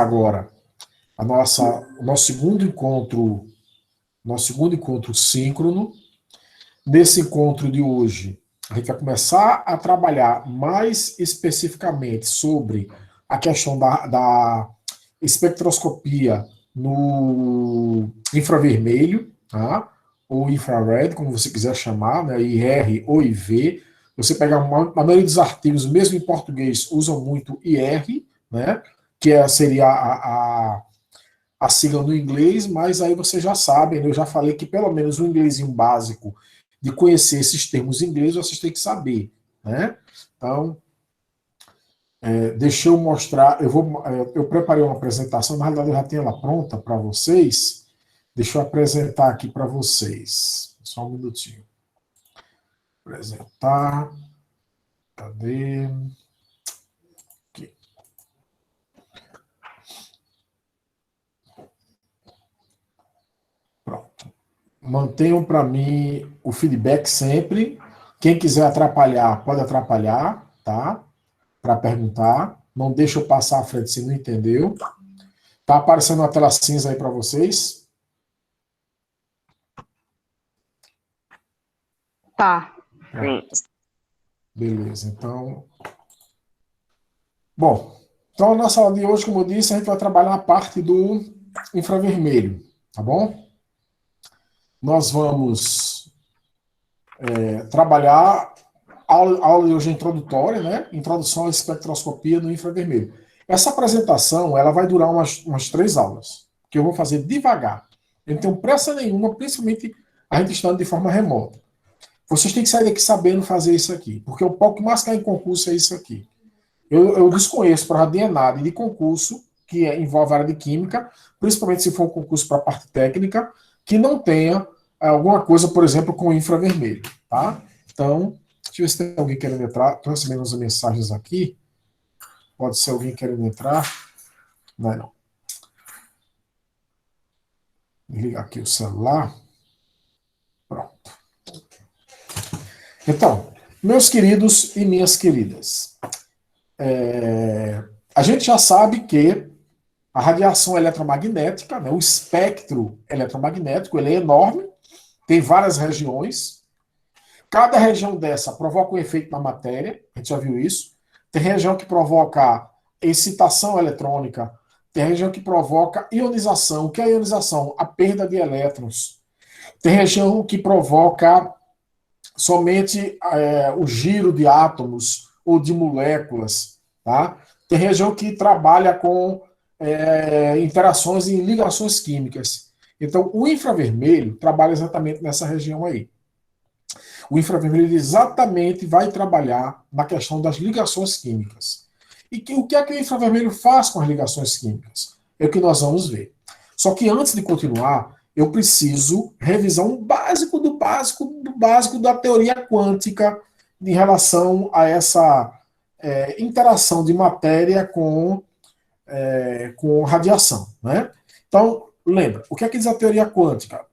agora o nosso segundo encontro síncrono. Nesse encontro de hoje, a gente vai começar a trabalhar mais especificamente sobre a questão da espectroscopia no infravermelho, tá? Ou infrared, como você quiser chamar, né? IR ou IV. Você pega a maioria dos artigos, mesmo em português, usam muito IR, né? Que seria a sigla no inglês, mas aí você já sabe, eu já falei que pelo menos o inglesinho básico de conhecer esses termos em inglês, vocês têm que saber, né? Então, deixa eu mostrar, eu preparei uma apresentação, na realidade eu já tenho ela pronta para vocês, deixa eu apresentar aqui para vocês, só um minutinho. Apresentar, cadê? Aqui. Pronto. Mantenham para mim o feedback sempre. Quem quiser atrapalhar, pode atrapalhar, tá? Para perguntar. Não deixa eu passar à frente se não entendeu. Tá aparecendo uma tela cinza aí para vocês? Tá. Beleza, então... Bom, então na sala de hoje, como eu disse, a gente vai trabalhar a parte do infravermelho, tá bom? Nós vamos trabalhar aula de hoje introdutória, né? Introdução à espectroscopia no infravermelho. Essa apresentação, ela vai durar umas 3 aulas, que eu vou fazer devagar. Eu não tenho pressa nenhuma, principalmente a gente estando de forma remota. Vocês têm que sair daqui sabendo fazer isso aqui, porque o pouco que mais cai em concurso é isso aqui. Eu desconheço para de nada de concurso que envolve a área de química, principalmente se for um concurso para a parte técnica, que não tenha alguma coisa, por exemplo, com infravermelho, tá? Então, deixa eu ver se tem alguém querendo entrar. Estou recebendo umas mensagens aqui. Pode ser alguém querendo entrar. Não é não. Vou ligar aqui o celular. Pronto. Então, meus queridos e minhas queridas, a gente já sabe que a radiação eletromagnética, né, o espectro eletromagnético, ele é enorme, tem várias regiões. Cada região dessa provoca um efeito na matéria, a gente já viu isso. Tem região que provoca excitação eletrônica, tem região que provoca ionização. O que é ionização? A perda de elétrons. Tem região que provoca somente o giro de átomos ou de moléculas. Tá? Tem região que trabalha com interações e ligações químicas. Então, o infravermelho trabalha exatamente nessa região aí. O infravermelho exatamente vai trabalhar na questão das ligações químicas. E o que é que o infravermelho faz com as ligações químicas? É o que nós vamos ver. Só que antes de continuar, eu preciso revisar um básico do básico da teoria quântica em relação a essa interação de matéria com radiação. Né? Então, lembra, o que é que diz a teoria quântica?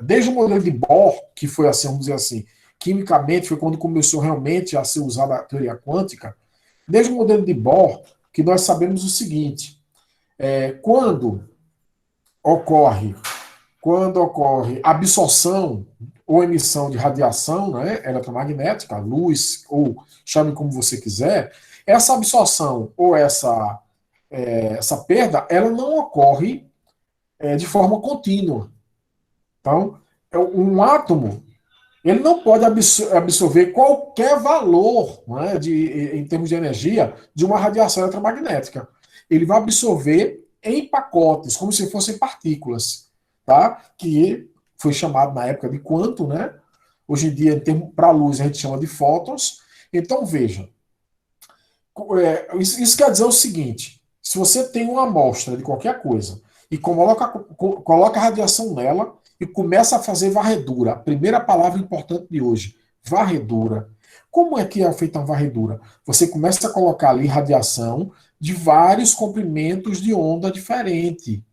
Desde o modelo de Bohr, que foi assim, vamos dizer assim, quimicamente foi quando começou realmente a ser usada a teoria quântica, desde o modelo de Bohr, que nós sabemos o seguinte, quando ocorre absorção ou emissão de radiação, né, eletromagnética, luz, ou chame como você quiser, essa absorção ou essa perda, ela não ocorre de forma contínua. Então, um átomo, ele não pode absorver qualquer valor, né, em termos de energia, de uma radiação eletromagnética. Ele vai absorver em pacotes, como se fossem partículas, tá? Que foi chamado na época de quanto, né? Hoje em dia, para a luz, a gente chama de fótons. Então, veja, isso quer dizer o seguinte, se você tem uma amostra de qualquer coisa e coloca a radiação nela, e começa a fazer varredura. A primeira palavra importante de hoje, varredura. Como é que é feita a varredura? Você começa a colocar ali radiação de vários comprimentos de onda diferente.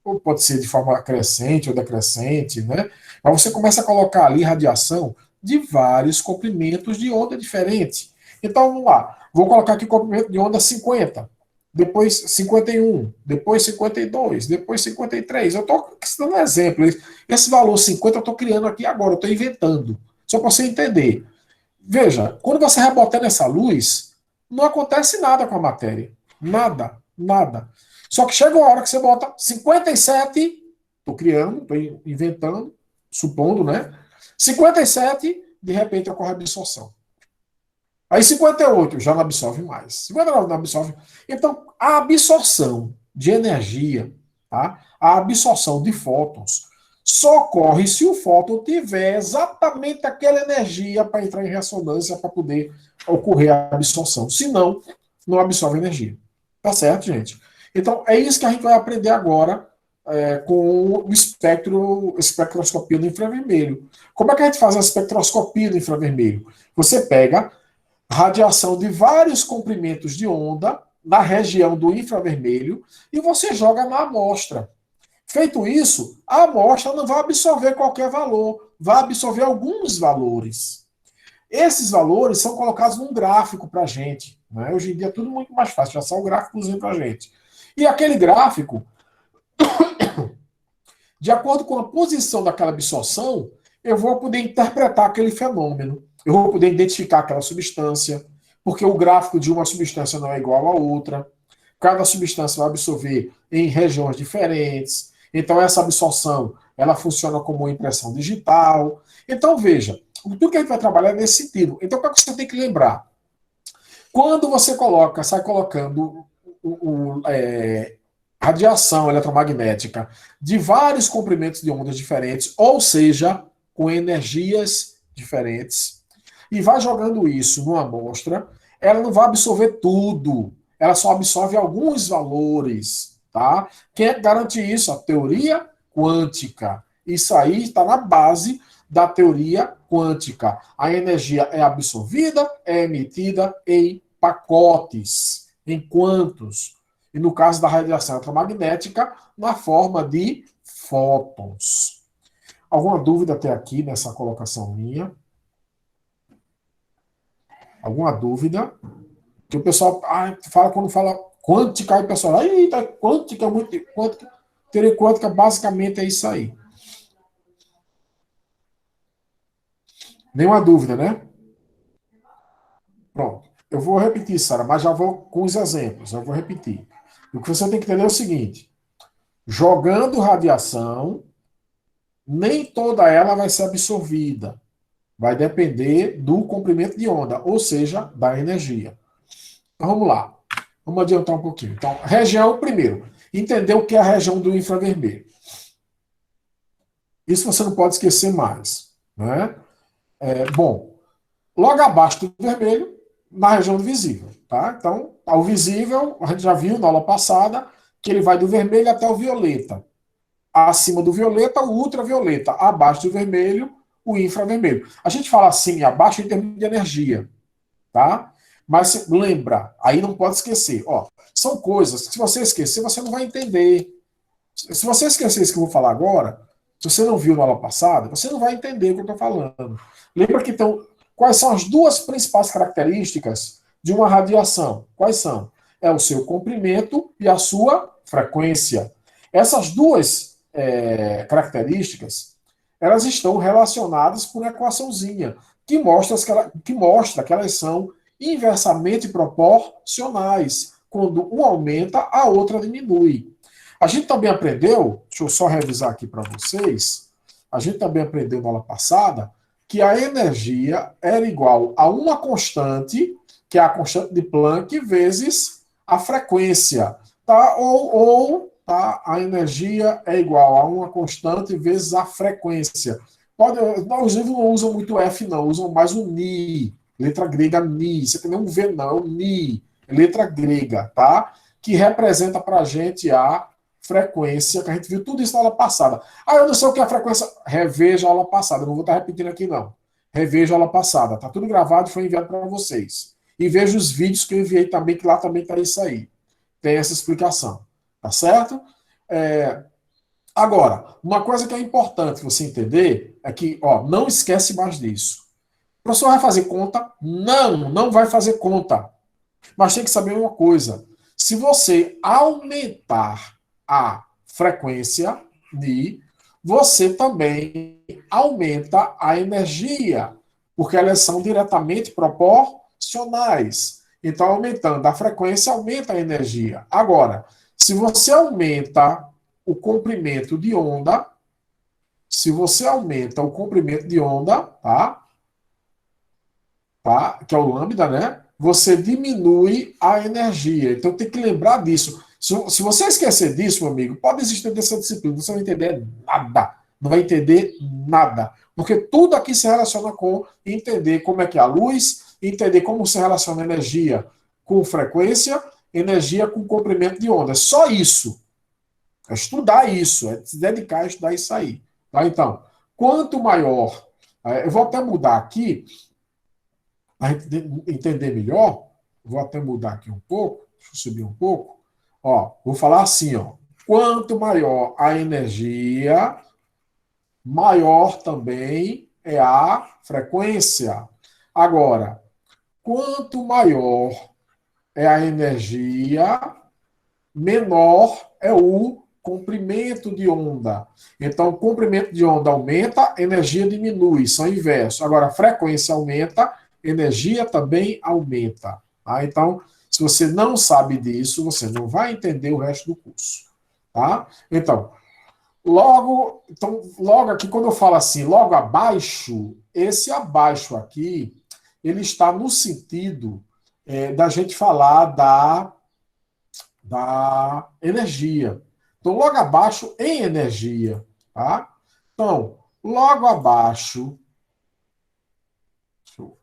Ou pode ser de forma crescente ou decrescente, né? Mas você começa a colocar ali radiação de vários comprimentos de onda diferente. Então, vamos lá. Vou colocar aqui comprimento de onda 50. depois 51, depois 52, depois 53. Eu estou dando um exemplo. Esse valor 50 eu estou criando aqui agora, eu estou inventando. Só para você entender. Veja, quando você rebotando essa luz, não acontece nada com a matéria. Nada, nada. Só que chega uma hora que você bota 57, estou criando, estou inventando, supondo, né? 57, de repente ocorre a absorção. Aí 58 já não absorve mais. 59 não absorve. Então, a absorção de energia, tá? A absorção de fótons, só ocorre se o fóton tiver exatamente aquela energia para entrar em ressonância para poder ocorrer a absorção. Senão, não absorve energia. Tá certo, gente? Então, é isso que a gente vai aprender agora com o espectroscopia do infravermelho. Como é que a gente faz a espectroscopia do infravermelho? Você pega radiação de vários comprimentos de onda na região do infravermelho e você joga na amostra. Feito isso, a amostra não vai absorver qualquer valor, vai absorver alguns valores. Esses valores são colocados num gráfico para a gente. Né? Hoje em dia é tudo muito mais fácil, já são gráficos para a gente. E aquele gráfico, de acordo com a posição daquela absorção, eu vou poder interpretar aquele fenômeno. Eu vou poder identificar aquela substância, porque o gráfico de uma substância não é igual à outra. Cada substância vai absorver em regiões diferentes. Então, essa absorção, ela funciona como impressão digital. Então, veja, tudo que a gente vai trabalhar é nesse sentido. Então, o que você tem que lembrar? Quando você sai colocando radiação eletromagnética de vários comprimentos de ondas diferentes, ou seja, com energias diferentes, e vai jogando isso numa amostra, ela não vai absorver tudo, ela só absorve alguns valores, tá? Quem é que garante isso? A teoria quântica. Isso aí está na base da teoria quântica. A energia é absorvida, é emitida em pacotes, em quantos? E no caso da radiação eletromagnética, na forma de fótons. Alguma dúvida até aqui nessa colocação minha? Alguma dúvida? Que o pessoal fala quando fala quântica, aí o pessoal, eita, quântica, muito quântica. Teoria quântica basicamente é isso aí. Nenhuma dúvida, né? Pronto. Eu vou repetir, Sara, mas já vou com os exemplos. Eu vou repetir. O que você tem que entender é o seguinte: jogando radiação, nem toda ela vai ser absorvida. Vai depender do comprimento de onda, ou seja, da energia. Então vamos lá. Vamos adiantar um pouquinho. Então, região, primeiro, entender o que é a região do infravermelho. Isso você não pode esquecer mais. Né? Bom, logo abaixo do vermelho, na região do visível. Tá? Então, o visível, a gente já viu na aula passada, que ele vai do vermelho até o violeta. Acima do violeta, o ultravioleta. Abaixo do vermelho, o infravermelho. A gente fala assim, abaixo em termos de energia. Tá? Mas lembra, aí não pode esquecer. Ó, são coisas que se você esquecer, você não vai entender. Se você esquecer isso que eu vou falar agora, se você não viu na aula passada, você não vai entender o que eu estou falando. Lembra que então, quais são as duas principais características de uma radiação? Quais são? É o seu comprimento e a sua frequência. Essas duas características, elas estão relacionadas por uma equaçãozinha que mostra que elas são inversamente proporcionais. Quando um aumenta, a outra diminui. A gente também aprendeu, deixa eu só revisar aqui para vocês, a gente também aprendeu na aula passada que a energia era igual a uma constante, que é a constante de Planck, vezes a frequência. Tá? Tá? A energia é igual a uma constante vezes a frequência. Os livros não usam muito F, não, usam mais o Ni, letra grega Ni. Você tem um V, não, Ni, letra grega, tá? Que representa para a gente a frequência, que a gente viu tudo isso na aula passada. Eu não sei o que é a frequência. Reveja a aula passada, não vou estar repetindo aqui, não. Reveja a aula passada, tá tudo gravado e foi enviado para vocês. E veja os vídeos que eu enviei também, que lá também está isso aí. Tem essa explicação, tá certo? Agora, uma coisa que é importante você entender é que, não esquece mais disso. O professor vai fazer conta? Não vai fazer conta. Mas tem que saber uma coisa. Se você aumentar a frequência de, você também aumenta a energia, porque elas são diretamente proporcionais. Então, aumentando a frequência, aumenta a energia. Agora, se você aumenta o comprimento de onda, se você aumenta o comprimento de onda, tá? Que é o lambda, né? Você diminui a energia. Então tem que lembrar disso. Se você esquecer disso, meu amigo, pode existir dessa disciplina, você não vai entender nada. Não vai entender nada. Porque tudo aqui se relaciona com entender como é que é a luz, entender como se relaciona energia com frequência, energia com comprimento de onda. É só isso. É estudar isso, é se dedicar a estudar isso aí. Tá? Então, quanto maior. Eu vou até mudar aqui a gente entender melhor, vou até mudar aqui um pouco, deixa eu subir um pouco. Ó, vou falar assim, ó. Quanto maior a energia, maior também é a frequência. Agora, quanto maior é a energia, menor é o comprimento de onda. Então, o comprimento de onda aumenta, energia diminui, são inversos. Agora, a frequência aumenta, energia também aumenta. Tá? Então, se você não sabe disso, você não vai entender o resto do curso. Tá? Logo aqui, quando eu falo assim, logo abaixo, esse abaixo aqui, ele está no sentido da gente falar da energia. Então, logo abaixo, em energia. Tá? Então, logo abaixo, deixa eu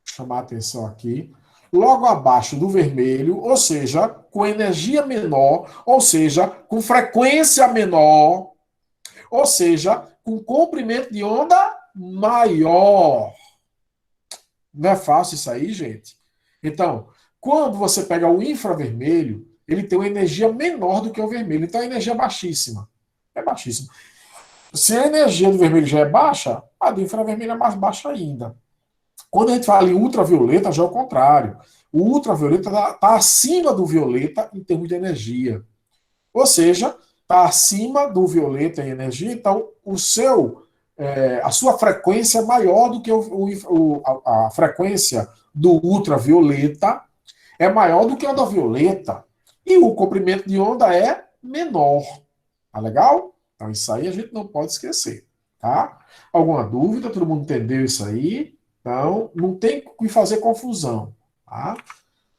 chamar a atenção aqui, logo abaixo do vermelho, ou seja, com energia menor, ou seja, com frequência menor, ou seja, com comprimento de onda maior. Não é fácil isso aí, gente? Então, quando você pega o infravermelho, ele tem uma energia menor do que o vermelho. Então, a energia é baixíssima. É baixíssima. Se a energia do vermelho já é baixa, a do infravermelho é mais baixa ainda. Quando a gente fala em ultravioleta, já é o contrário. O ultravioleta está acima do violeta em termos de energia. Ou seja, está acima do violeta em energia, então a sua frequência é maior do que a frequência do ultravioleta, é maior do que a da violeta. E o comprimento de onda é menor. Tá legal? Então, isso aí a gente não pode esquecer. Tá? Alguma dúvida? Todo mundo entendeu isso aí? Então, não tem que fazer confusão. Tá?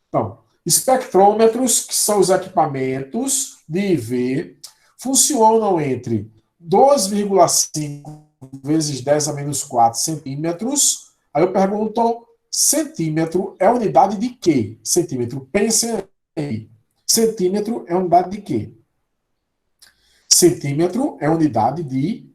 Então, espectrômetros, que são os equipamentos de IV, funcionam entre 2,5 vezes 10 a menos 4 centímetros. Aí eu pergunto, centímetro é unidade de quê? Centímetro, pensem aí. Centímetro é unidade de quê? Centímetro é unidade de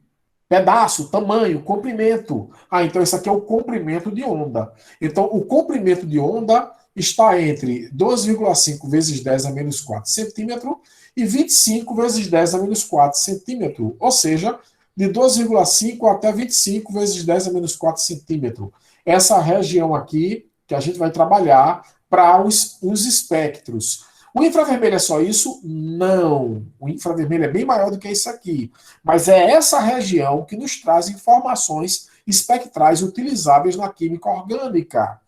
pedaço, tamanho, comprimento. Então esse aqui é o comprimento de onda. Então o comprimento de onda está entre 2,5 vezes 10 a menos 4 centímetro e 25 vezes 10 a menos 4 centímetro. Ou seja, de 2,5 até 25 vezes 10 a menos 4 centímetro. Essa região aqui que a gente vai trabalhar para os espectros. O infravermelho é só isso? Não. O infravermelho é bem maior do que isso aqui. Mas é essa região que nos traz informações espectrais utilizáveis na química orgânica.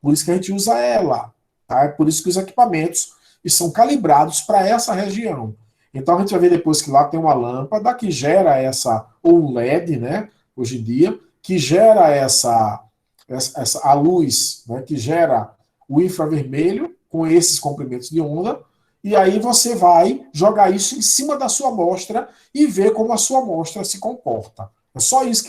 Por isso que a gente usa ela. Tá? É por isso que os equipamentos são calibrados para essa região. Então a gente vai ver depois que lá tem uma lâmpada que gera ou um LED, né? Hoje em dia, que gera a luz, né, que gera o infravermelho com esses comprimentos de onda, e aí você vai jogar isso em cima da sua amostra e ver como a sua amostra se comporta. É só isso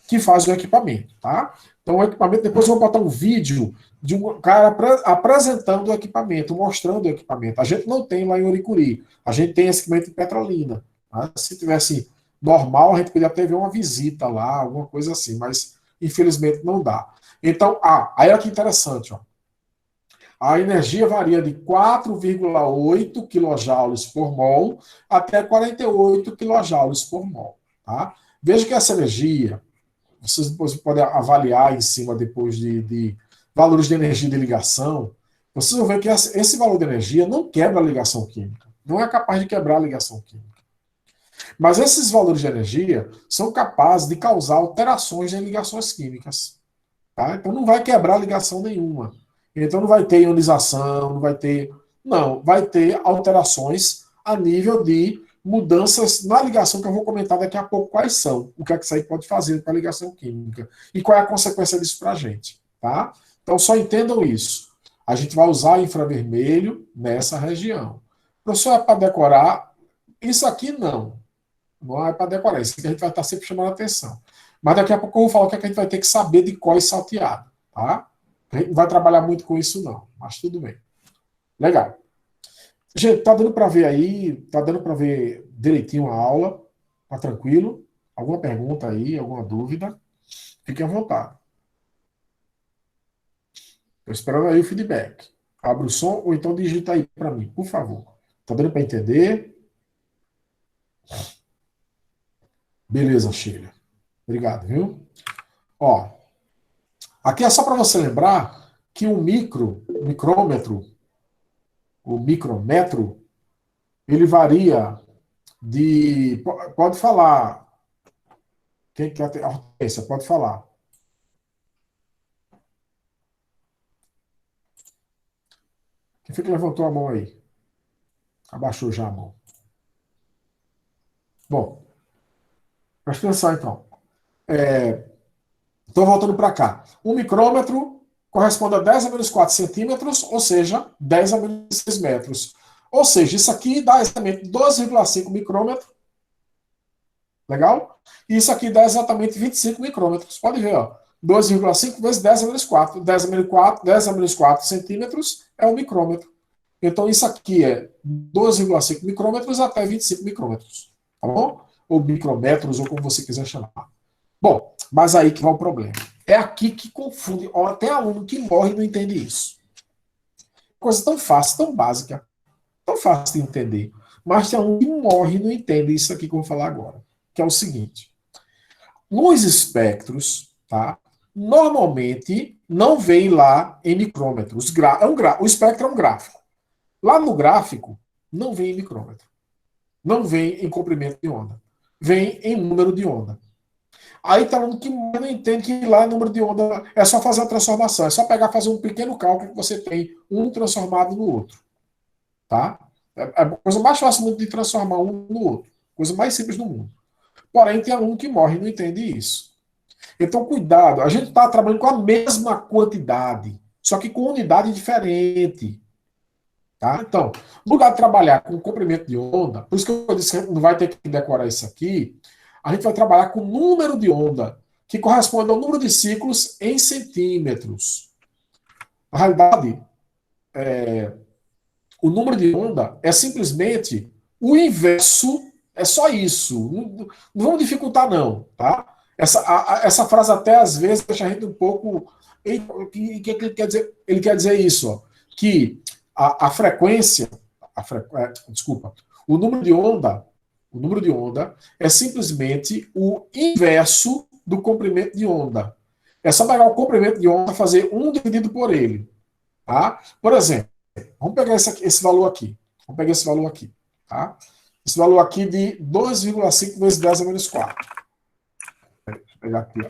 que faz o equipamento, tá? Então o equipamento, depois eu vou botar um vídeo de um cara apresentando o equipamento, mostrando o equipamento. A gente não tem lá em Oricuri, a gente tem esse equipamento em Petrolina. Tá? Se tivesse normal, a gente podia até ver uma visita lá, alguma coisa assim, mas infelizmente não dá. Então, aí olha que interessante, ó. A energia varia de 4,8 kJ por mol até 48 kJ por mol. Tá? Veja que essa energia, vocês depois podem avaliar em cima depois de valores de energia de ligação, Vocês vão ver que esse valor de energia não quebra a ligação química. Não é capaz de quebrar a ligação química. Mas esses valores de energia são capazes de causar alterações em ligações químicas. Tá? Então não vai quebrar ligação nenhuma. Então não vai ter ionização, não vai ter. Não, vai ter alterações a nível de mudanças na ligação que eu vou comentar daqui a pouco quais são, o que é que isso aí pode fazer para a ligação química e qual é a consequência disso para a gente. Tá? Então só entendam isso. A gente vai usar infravermelho nessa região. Professor, é para decorar? Isso aqui não. Não é para decorar, isso aqui a gente vai estar sempre chamando a atenção. Mas daqui a pouco eu vou falar o que, é que a gente vai ter que saber de cor e salteado. Tá? A gente não vai trabalhar muito com isso, não. Mas tudo bem. Legal. Gente, tá dando para ver aí? Tá dando para ver direitinho a aula? Tá tranquilo? Alguma pergunta aí? Alguma dúvida? Fiquem à vontade. Estou esperando aí o feedback. Abre o som ou então digita aí para mim, por favor. Tá dando para entender? Beleza, Sheila. Obrigado, viu? Ó, aqui é só para você lembrar que o micrômetro, o micrômetro, ele varia de. Pode falar. Quem quer ter. Hortência, pode falar. Quem foi que levantou a mão aí? Abaixou já a mão. Bom, presta atenção então. Estou voltando para cá. Um micrômetro corresponde a 10 a menos 4 centímetros, ou seja, 10 a menos 6 metros. Ou seja, isso aqui dá exatamente 12,5 micrômetros. Legal? E isso aqui dá exatamente 25 micrômetros. Pode ver, ó. 12,5 vezes 10 a menos 4. 10 a menos 4, 10 a menos 4 centímetros é um micrômetro. Então, isso aqui é 12,5 micrômetros até 25 micrômetros. Tá bom? Ou micrômetros, ou como você quiser chamar. Bom, mas aí que vai o problema. É aqui que confunde. Ó, tem aluno que morre e não entende isso. Coisa tão fácil, tão básica, tão fácil de entender. Mas tem aluno que morre e não entende isso aqui que eu vou falar agora. Que é o seguinte. Nos espectros, tá? Normalmente não vem lá em micrômetros. O espectro é um gráfico. Lá no gráfico, não vem em micrômetro. Não vem em comprimento de onda. Vem em número de onda. Aí tá falando que não entende que lá número de onda é só fazer a transformação. É só pegar e fazer um pequeno cálculo que você tem um transformado no outro. Tá? É a coisa mais fácil de transformar um no outro. Coisa mais simples do mundo. Porém, tem aluno que morre e não entende isso. Então, cuidado. A gente está trabalhando com a mesma quantidade, só que com unidade diferente. Tá? Então, no lugar de trabalhar com comprimento de onda, por isso que eu disse que a gente não vai ter que decorar isso aqui, a gente vai trabalhar com número de onda, que corresponde ao número de ciclos em centímetros. Na realidade, o número de onda é simplesmente o inverso, é só isso. Não vamos dificultar, não. Tá? Essa frase até às vezes deixa a gente um pouco. O que ele quer dizer? Ele quer dizer isso, ó, que a frequência, desculpa, o número de onda é simplesmente o inverso do comprimento de onda. É só pegar o comprimento de onda e fazer 1 dividido por ele. Tá? Por exemplo, vamos pegar esse valor aqui. Vamos pegar esse valor aqui. Tá? Esse valor aqui de 2,5 vezes 10 a menos 4. Deixa eu pegar aqui. Ó.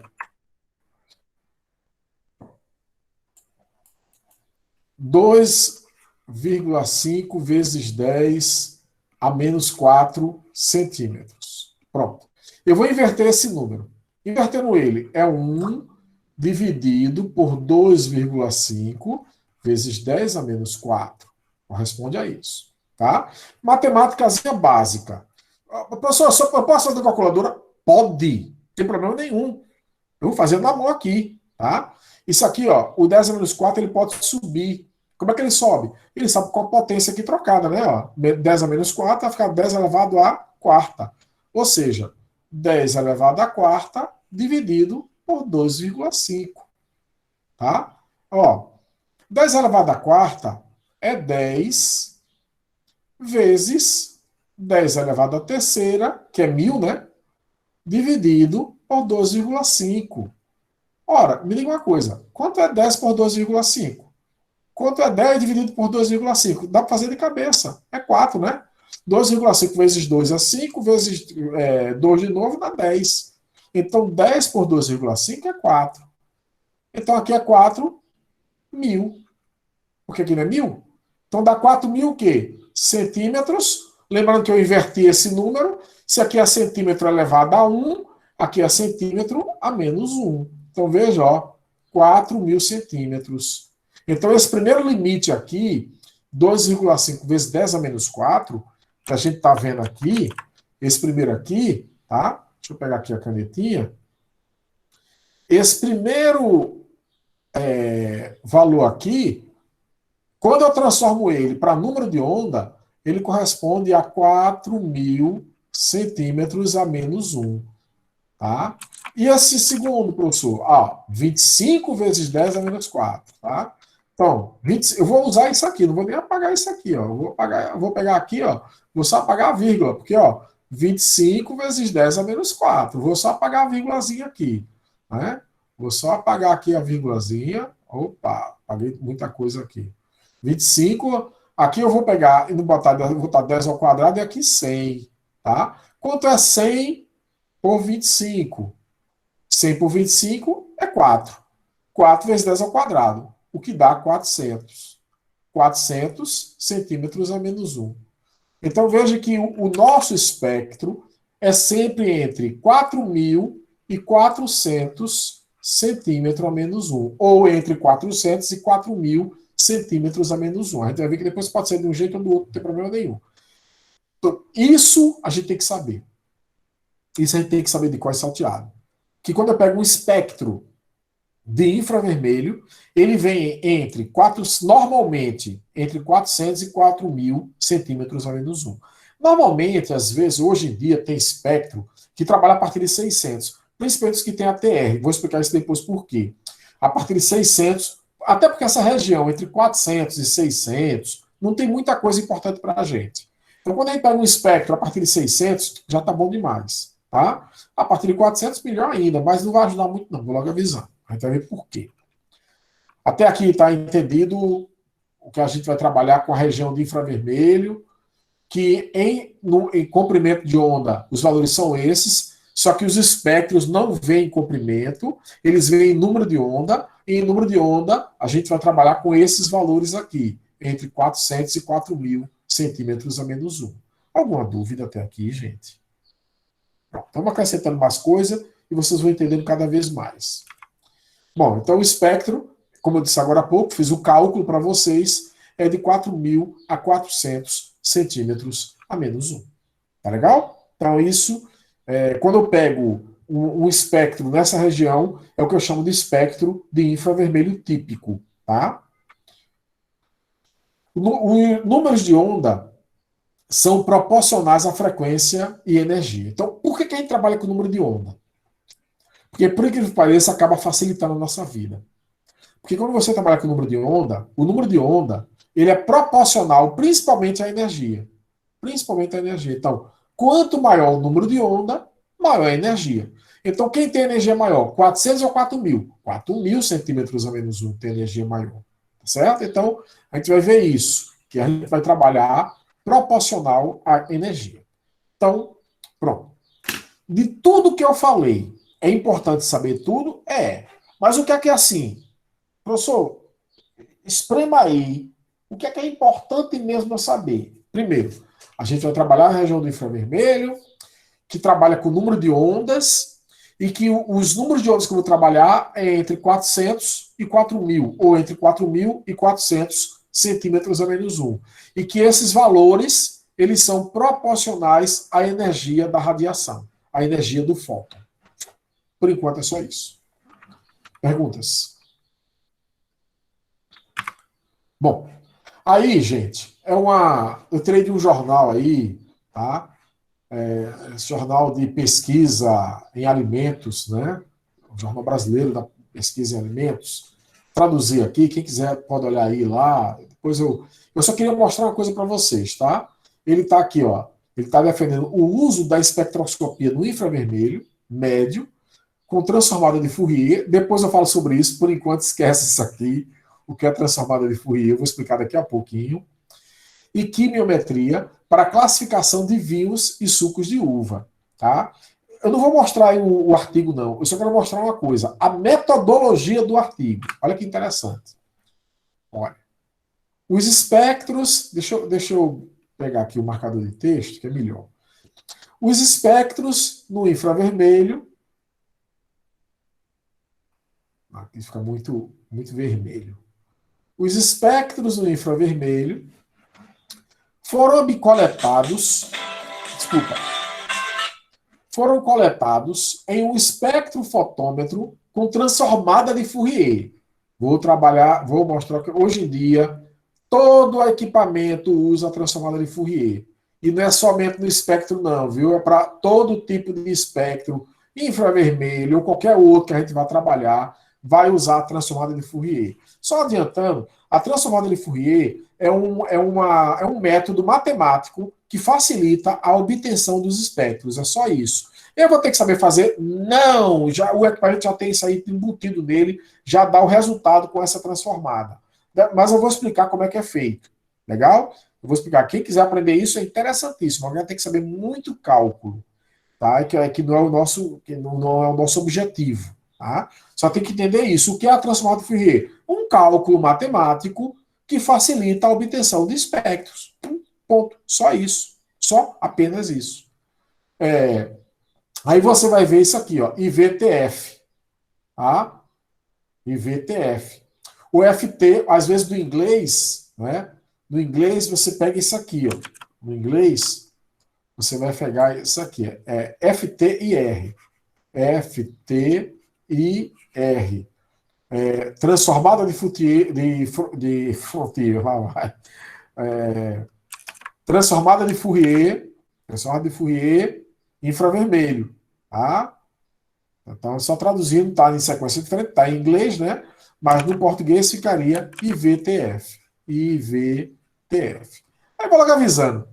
2,5 vezes 10 a menos 4 centímetros. Pronto. Eu vou inverter esse número. Invertendo ele, é 1 dividido por 2,5 vezes 10 a menos 4. Corresponde a isso. Tá? Matemáticazinha básica. Professor, eu posso fazer calculadora? Pode. Não tem problema nenhum. Eu vou fazer na mão aqui. Tá? Isso aqui, ó, o 10 a menos 4 ele pode subir. Como é que ele sobe? Ele sobe com a potência aqui trocada, né? Ó, 10 a menos 4 vai ficar 10 elevado à quarta. Ou seja, 10 elevado à quarta dividido por 2,5. Tá? Ó, 10 elevado à quarta é 10 vezes 10 elevado à terceira, que é 1000, né? Dividido por 2,5. Ora, me diga uma coisa. Quanto é 10 por 2,5? Quanto é 10 dividido por 2,5? Dá para fazer de cabeça. É 4, né? 2,5 vezes 2 é 5, vezes 2 de novo dá 10. Então, 10 por 2,5 é 4. Então, aqui é 4.000. Porque aqui não é 1.000? Então, dá 4.000 o quê? Centímetros. Lembrando que eu inverti esse número. Se aqui é centímetro elevado a 1, aqui é centímetro a menos 1. Então, veja, ó, 4.000 centímetros. Então, esse primeiro limite aqui, 2,5 vezes 10 a menos 4, que a gente está vendo aqui, esse primeiro aqui, tá? Deixa eu pegar aqui a canetinha. Esse primeiro valor aqui, quando eu transformo ele para número de onda, ele corresponde a 4.000 centímetros a menos 1. Tá? E esse segundo, professor? 25 vezes 10 a menos 4. Tá? Então, eu vou usar isso aqui, não vou nem apagar isso aqui. Ó. Eu vou pegar aqui, ó, vou só apagar a vírgula, porque ó, 25 vezes 10 a menos 4. Vou só apagar a vírgulazinha aqui. Né? Vou só apagar aqui a vírgulazinha. Opa, apaguei muita coisa aqui. 25, aqui eu vou pegar e não botar, vou botar 10 ao quadrado e aqui 100. Tá? Quanto é 100 por 25? 100 por 25 é 4. 4 vezes 10 ao quadrado, o que dá 400. 400 centímetros a menos 1. Então veja que o nosso espectro é sempre entre 4.000 e 400 centímetros a menos 1. Ou entre 400 e 4.000 centímetros a menos 1. A gente vai ver que depois pode ser de um jeito ou do outro, não tem problema nenhum. Então, isso a gente tem que saber. Isso a gente tem que saber de qual é salteado. Que quando eu pego um espectro de infravermelho, ele vem normalmente, entre 400 e 4.000 centímetros a menos 1. Normalmente, às vezes, hoje em dia, tem espectro que trabalha a partir de 600, principalmente os que tem ATR. Vou explicar isso depois por quê. A partir de 600, até porque essa região entre 400 e 600 não tem muita coisa importante para a gente. Então, quando a gente pega um espectro a partir de 600, já está bom demais. Tá? A partir de 400, melhor ainda, mas não vai ajudar muito não, vou logo avisando. A gente vai ver por quê. Até aqui está entendido o que a gente vai trabalhar com a região de infravermelho, que em comprimento de onda os valores são esses, só que os espectros não vêm em comprimento, eles vêm em número de onda, e em número de onda a gente vai trabalhar com esses valores aqui, entre 400 e 4.000 centímetros a menos 1. Alguma dúvida até aqui, gente? Estamos acrescentando mais coisa e vocês vão entendendo cada vez mais. Bom, então o espectro, como eu disse agora há pouco, fiz o cálculo para vocês, é de 4.000 a 400 centímetros a menos 1. Tá legal? Então isso, quando eu pego um espectro nessa região, é o que eu chamo de espectro de infravermelho típico. Tá? Os números de onda são proporcionais à frequência e energia. Então, por que a gente trabalha com o número de onda? Porque, por incrível que pareça, acaba facilitando a nossa vida. Porque quando você trabalha com o número de onda, ele é proporcional principalmente à energia. Principalmente à energia. Então, quanto maior o número de onda, maior a energia. Então, quem tem energia maior? 400 ou 4.000? 4.000 centímetros a menos 1 tem energia maior. Certo? Então, a gente vai ver isso. Que a gente vai trabalhar proporcional à energia. Então, pronto. De tudo que eu falei, é importante saber tudo? Mas o que é assim? Professor, esprema aí. O que é importante mesmo eu saber? Primeiro, a gente vai trabalhar a região do infravermelho, que trabalha com o número de ondas, e que os números de ondas que eu vou trabalhar é entre 400 e 4.000, ou entre 4.000 e 400 centímetros a menos 1. E que esses valores, eles são proporcionais à energia da radiação, à energia do fóton. Por enquanto é só isso. Perguntas? Bom, aí, gente, eu tirei de um jornal aí, tá? Esse jornal de pesquisa em alimentos, né? O Jornal Brasileiro da Pesquisa em Alimentos. Traduzir aqui, quem quiser pode olhar aí lá. Depois eu só queria mostrar uma coisa para vocês, tá? Ele está aqui, ó. Ele está defendendo o uso da espectroscopia no infravermelho médio com transformada de Fourier. Depois eu falo sobre isso. Por enquanto, esquece isso aqui. o que é transformada de Fourier, eu vou explicar daqui a pouquinho. E quimiometria para classificação de vinhos e sucos de uva. Tá? Eu não vou mostrar o artigo, não. Eu só quero mostrar uma coisa. A metodologia do artigo. Olha que interessante. Olha. Os espectros... Deixa eu pegar aqui o marcador de texto, que é melhor. Os espectros no infravermelho... Aqui fica muito vermelho. Os espectros no infravermelho foram coletados em um espectrofotômetro com transformada de Fourier. Vou mostrar que hoje em dia todo equipamento usa a transformada de Fourier. E não é somente no espectro, não, viu? É para todo tipo de espectro, infravermelho ou qualquer outro que a gente vai trabalhar, vai usar a transformada de Fourier. Só adiantando, a transformada de Fourier é um método matemático que facilita a obtenção dos espectros. É só isso. Eu vou ter que saber fazer? Não! O equipamento já tem isso aí embutido nele, já dá o resultado com essa transformada. Mas eu vou explicar como é que é feito. Legal? Eu vou explicar. Quem quiser aprender isso é interessantíssimo. Alguém tem que saber muito cálculo. Tá? Que não é o nosso objetivo. Tá? Só tem que entender isso. O que é a transformada de Fourier? Um cálculo matemático que facilita a obtenção de espectros. Ponto. Só isso. Só apenas isso. Aí você vai ver isso aqui, ó, IVTF. Tá? IVTF. O FT, às vezes do inglês, né? No inglês você pega isso aqui, ó. No inglês você vai pegar isso aqui, é FTIR. FTIR. Transformada de Fourier, lá vai. Transformada de Fourier infravermelho, tá? Então, só traduzindo, tá em sequência diferente, tá em inglês, né? Mas no português ficaria IVTF. IVTF. Aí vou logo avisando,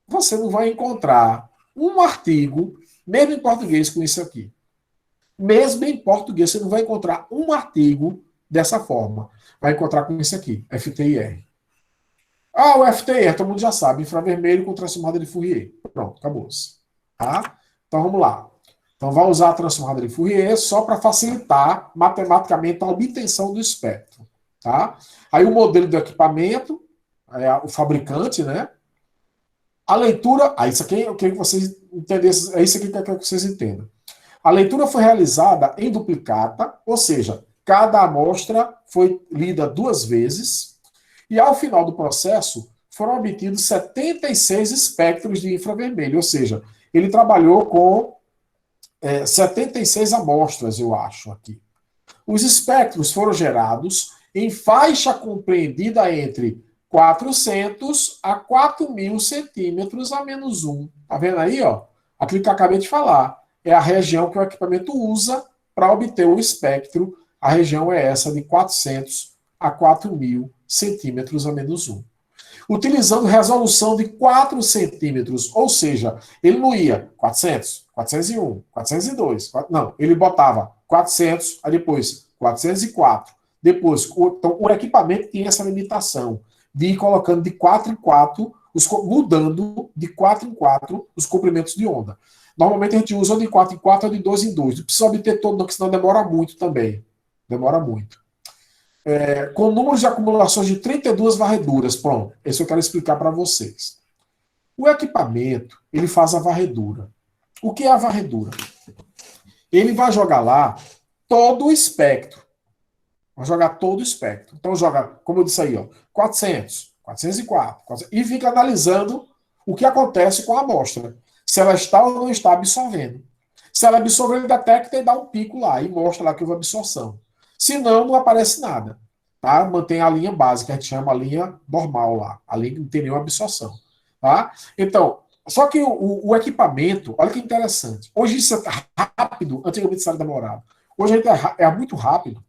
você não vai encontrar um artigo, mesmo em português, com isso aqui. Mesmo em português, você não vai encontrar um artigo dessa forma. Vai encontrar com isso aqui, FTIR. O FTIR, todo mundo já sabe, infravermelho com transformada de Fourier. Pronto, acabou-se. Tá? Então vamos lá. Então vai usar a transformada de Fourier só para facilitar matematicamente a obtenção do espectro. Tá? Aí o modelo do equipamento, o fabricante, né? A leitura, isso aqui eu quero que vocês entendam, é isso aqui que eu quero que vocês entendam. A leitura foi realizada em duplicata, ou seja, cada amostra foi lida 2 vezes, e ao final do processo foram obtidos 76 espectros de infravermelho, ou seja, ele trabalhou com 76 amostras, eu acho, aqui. Os espectros foram gerados em faixa compreendida entre 400 a 4.000 centímetros a menos 1. Tá vendo aí, ó? Aquilo que eu acabei de falar. É a região que o equipamento usa para obter o espectro. A região é essa de 400 a 4.000 centímetros a menos 1. Utilizando resolução de 4 centímetros, ou seja, ele não ia 400, 401, 402, não, ele botava 400, aí depois 404, depois, então o equipamento tinha essa limitação de ir colocando de 4 em 4, mudando de 4 em 4 os comprimentos de onda. Normalmente a gente usa de 4 em 4 ou de 2 em 2. Não precisa obter todo, porque senão demora muito também. Demora muito. Com números de acumulações de 32 varreduras. Pronto, esse eu quero explicar para vocês. O equipamento, ele faz a varredura. O que é a varredura? Ele vai jogar lá todo o espectro. Vai jogar todo o espectro. Então joga, como eu disse aí, ó, 400, 404, 400, e fica analisando o que acontece com a amostra. Se ela está ou não está absorvendo. Se ela absorver, ele detecta e dá um pico lá e mostra lá que houve absorção. Se não, não aparece nada. Tá? Mantém a linha básica, a gente chama a linha normal lá. A linha que não tem nenhuma absorção. Tá? Então, só que o equipamento, olha que interessante. Hoje isso é rápido, antigamente isso era demorado. Hoje é muito rápido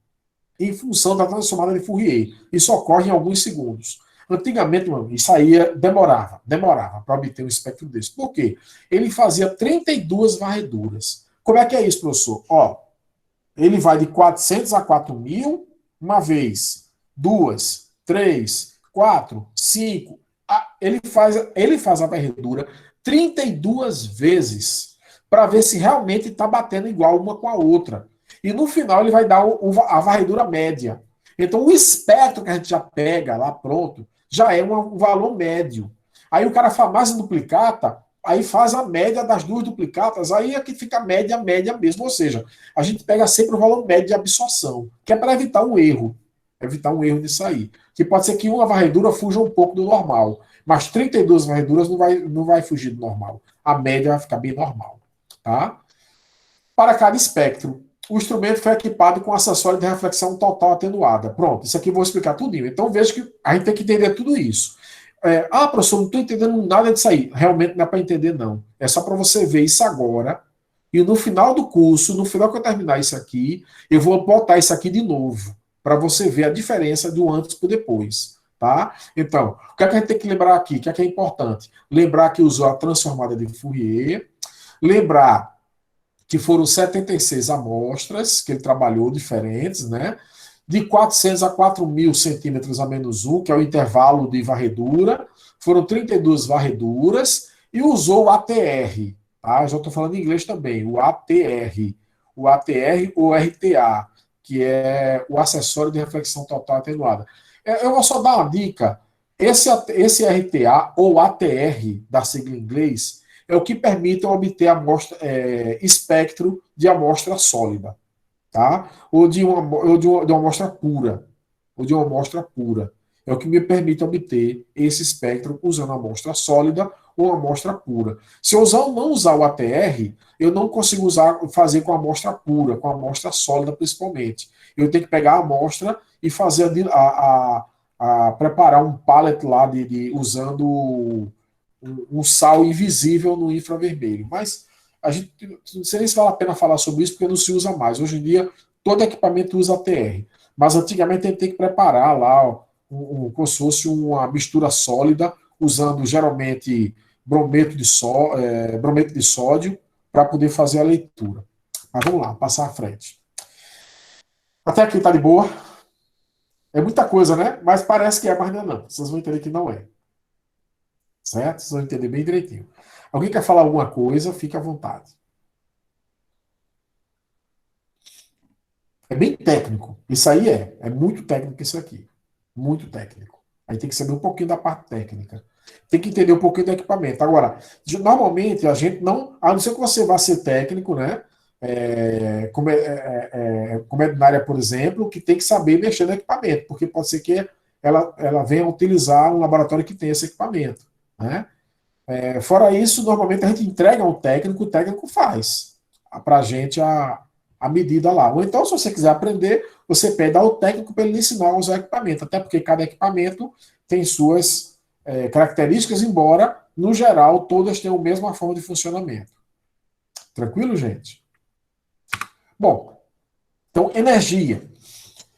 em função da transformada de Fourier. Isso ocorre em alguns segundos. Antigamente, mano, isso aí demorava para obter um espectro desse. Por quê? Ele fazia 32 varreduras. Como é que é isso, professor? Ó, ele vai de 400 a 4.000 uma vez, 2, 3, 4, 5. Ele faz a varredura 32 vezes para ver se realmente está batendo igual uma com a outra. E no final ele vai dar a varredura média. Então o espectro que a gente já pega lá pronto já é um valor médio. Aí o cara faz mais duplicata, aí faz a média das duas duplicatas, aí é que fica a média, média mesmo. Ou seja, a gente pega sempre o valor médio de absorção, que é para evitar um erro. Evitar um erro nisso aí. Que pode ser que uma varredura fuja um pouco do normal, mas 32 varreduras não vai fugir do normal. A média vai ficar bem normal. Tá? Para cada espectro, o instrumento foi equipado com acessório de reflexão total atenuada. Pronto, isso aqui eu vou explicar tudinho. Então veja que a gente tem que entender tudo isso. Professor, não estou entendendo nada disso aí. Realmente não é para entender, não. É só para você ver isso agora. E no final do curso, no final que eu terminar isso aqui, eu vou botar isso aqui de novo, para você ver a diferença do antes para o depois. Tá? Então, o que é que a gente tem que lembrar aqui? O que é importante? Lembrar que usou a transformada de Fourier, lembrar que foram 76 amostras que ele trabalhou diferentes, né? De 400 a 4.000 centímetros a menos 1, que é o intervalo de varredura, foram 32 varreduras, e usou o ATR, tá? Já estou falando em inglês também, o ATR ou RTA, que é o acessório de reflexão total atenuada. Eu vou só dar uma dica, esse RTA ou ATR, da sigla em inglês, é o que permite obter espectro de amostra sólida, tá? Ou de uma amostra pura, ou de uma amostra pura. É o que me permite obter esse espectro usando a amostra sólida ou a amostra pura. Se eu não usar o ATR, eu não consigo fazer com a amostra pura, com a amostra sólida principalmente. Eu tenho que pegar a amostra e fazer preparar um pallet lá usando um sal invisível no infravermelho. Mas a gente não sei nem se vale a pena falar sobre isso, porque não se usa mais. Hoje em dia, todo equipamento usa ATR. Mas antigamente a gente tem que preparar lá como se fosse uma mistura sólida, usando geralmente brometo de sódio, para poder fazer a leitura. Mas vamos lá, passar à frente. Até aqui está de boa. É muita coisa, né? Mas parece que é, mas não é não. Vocês vão entender que não é. Certo? Vocês vão entender bem direitinho. Alguém quer falar alguma coisa, fique à vontade. É bem técnico. Isso aí é muito técnico isso aqui. Muito técnico. Aí tem que saber um pouquinho da parte técnica. Tem que entender um pouquinho do equipamento. Agora, normalmente a gente não, a não ser que você vá ser técnico, né? Como é na área, por exemplo, que tem que saber mexer no equipamento, porque pode ser que ela venha utilizar um laboratório que tenha esse equipamento, né? Fora isso, normalmente a gente entrega ao técnico, o técnico faz para a gente a medida lá. Ou então, se você quiser aprender, você pede ao técnico para ele ensinar a usar o equipamento, até porque cada equipamento tem suas características, embora, no geral, todas tenham a mesma forma de funcionamento. Tranquilo, gente? Bom, então, energia.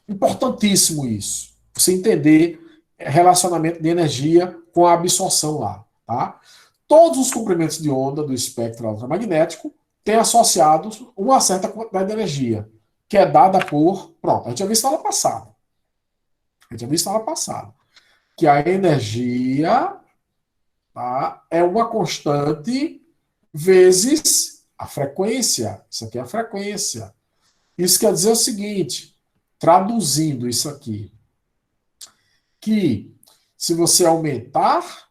Importantíssimo isso. Você entender relacionamento de energia com a absorção lá, tá? Todos os comprimentos de onda do espectro eletromagnético têm associados uma certa quantidade de energia, que é dada por. Pronto, a gente já viu isso na aula passada. A gente já viu isso na aula passada. Que a energia, tá, é uma constante vezes a frequência. Isso aqui é a frequência. Isso quer dizer o seguinte, traduzindo isso aqui, que se você aumentar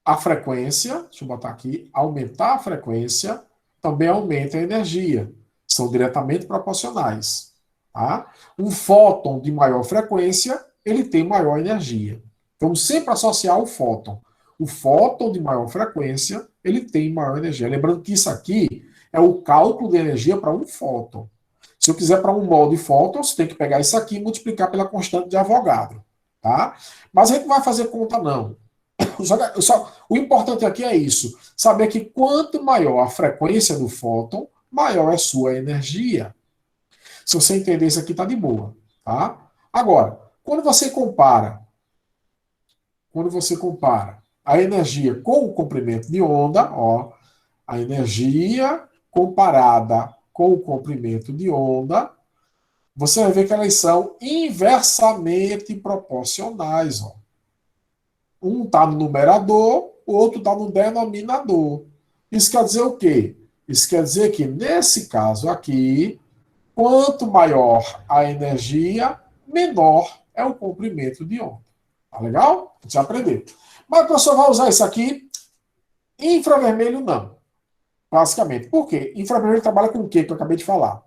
a frequência, deixa eu botar aqui, aumentar a frequência, também aumenta a energia. São diretamente proporcionais. Tá? Um fóton de maior frequência, ele tem maior energia. Vamos sempre associar o fóton. O fóton de maior frequência, ele tem maior energia. Lembrando que isso aqui é o cálculo de energia para um fóton. Se eu quiser para um mol de fóton, você tem que pegar isso aqui e multiplicar pela constante de Avogadro. Tá? Mas a gente não vai fazer conta, não. O importante aqui é isso, saber que quanto maior a frequência do fóton, maior é sua energia. Se você entender isso aqui, está de boa. Tá? Agora, quando você compara a energia com o comprimento de onda, ó, a energia comparada com o comprimento de onda, você vai ver que elas são inversamente proporcionais. Ó. Um está no numerador, o outro está no denominador. Isso quer dizer o quê? Isso quer dizer que, nesse caso aqui, quanto maior a energia, menor é o comprimento de onda. Tá legal? Você aprender. Mas o professor vai usar isso aqui. Infravermelho, não. Basicamente. Por quê? Infravermelho trabalha com o quê que eu acabei de falar?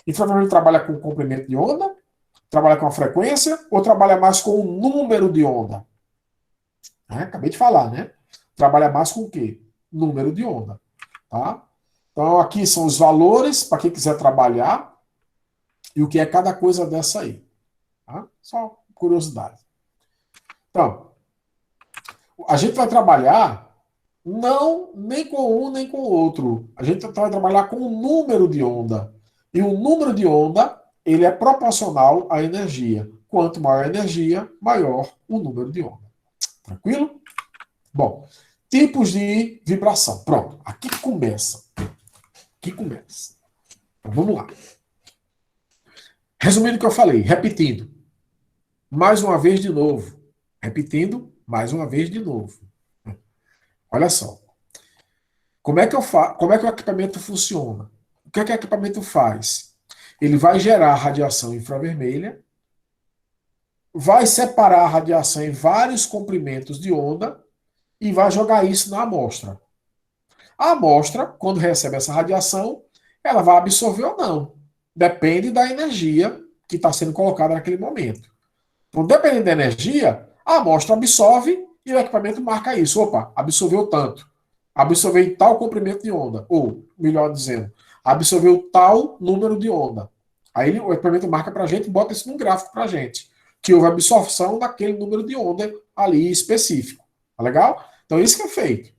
Infravermelho trabalha com o comprimento de onda, trabalha com a frequência, ou trabalha mais com o número de onda? Acabei de falar, né? Trabalha mais com o quê? Número de onda. Tá? Então, aqui são os valores, para quem quiser trabalhar, e o que é cada coisa dessa aí. Tá? Só curiosidade. Então, a gente vai trabalhar não nem com um nem com o outro. A gente vai trabalhar com o número de onda. E o número de onda, ele é proporcional à energia. Quanto maior a energia, maior o número de onda. Tranquilo? Bom, tipos de vibração. Pronto, aqui começa. Aqui começa. Então, vamos lá. Resumindo o que eu falei, repetindo. Mais uma vez de novo. Repetindo, mais uma vez de novo. Olha só. Como é que o equipamento funciona? O que é que o equipamento faz? Ele vai gerar radiação infravermelha, vai separar a radiação em vários comprimentos de onda e vai jogar isso na amostra. A amostra, quando recebe essa radiação, ela vai absorver ou não. Depende da energia que está sendo colocada naquele momento. Então, dependendo da energia, a amostra absorve e o equipamento marca isso. Opa, absorveu tanto. Absorveu tal comprimento de onda. Ou, melhor dizendo, absorveu tal número de onda. Aí o equipamento marca para a gente e bota isso num gráfico para a gente. Que houve absorção daquele número de onda ali específico. Tá legal? Então, isso que é feito.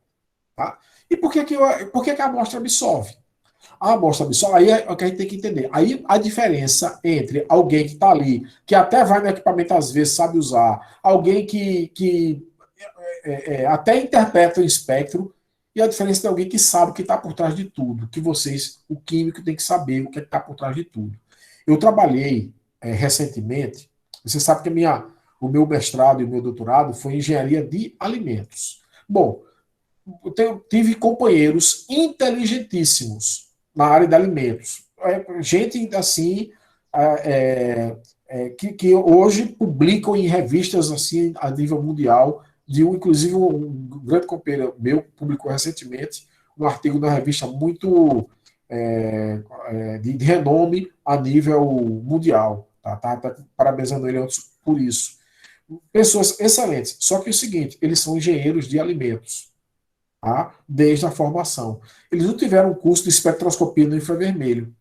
Tá? E por que a amostra absorve? A amostra absorve, aí é o que a gente tem que entender. Aí a diferença entre alguém que está ali, que até vai no equipamento às vezes, sabe usar, alguém que até interpreta o espectro, e a diferença de alguém que sabe o que está por trás de tudo, que vocês, o químico, tem que saber o que está por trás de tudo. Eu trabalhei recentemente, você sabe que o meu mestrado e o meu doutorado foi em engenharia de alimentos. Bom, tive companheiros inteligentíssimos na área de alimentos. Gente assim que hoje publicam em revistas assim a nível mundial. Inclusive um grande companheiro meu publicou recentemente um artigo na revista muito de renome a nível mundial. Tá parabenizando ele por isso. Pessoas excelentes. Só que é o seguinte, eles são engenheiros de alimentos. Tá? Desde a formação. Eles não tiveram um curso de espectroscopia no infravermelho.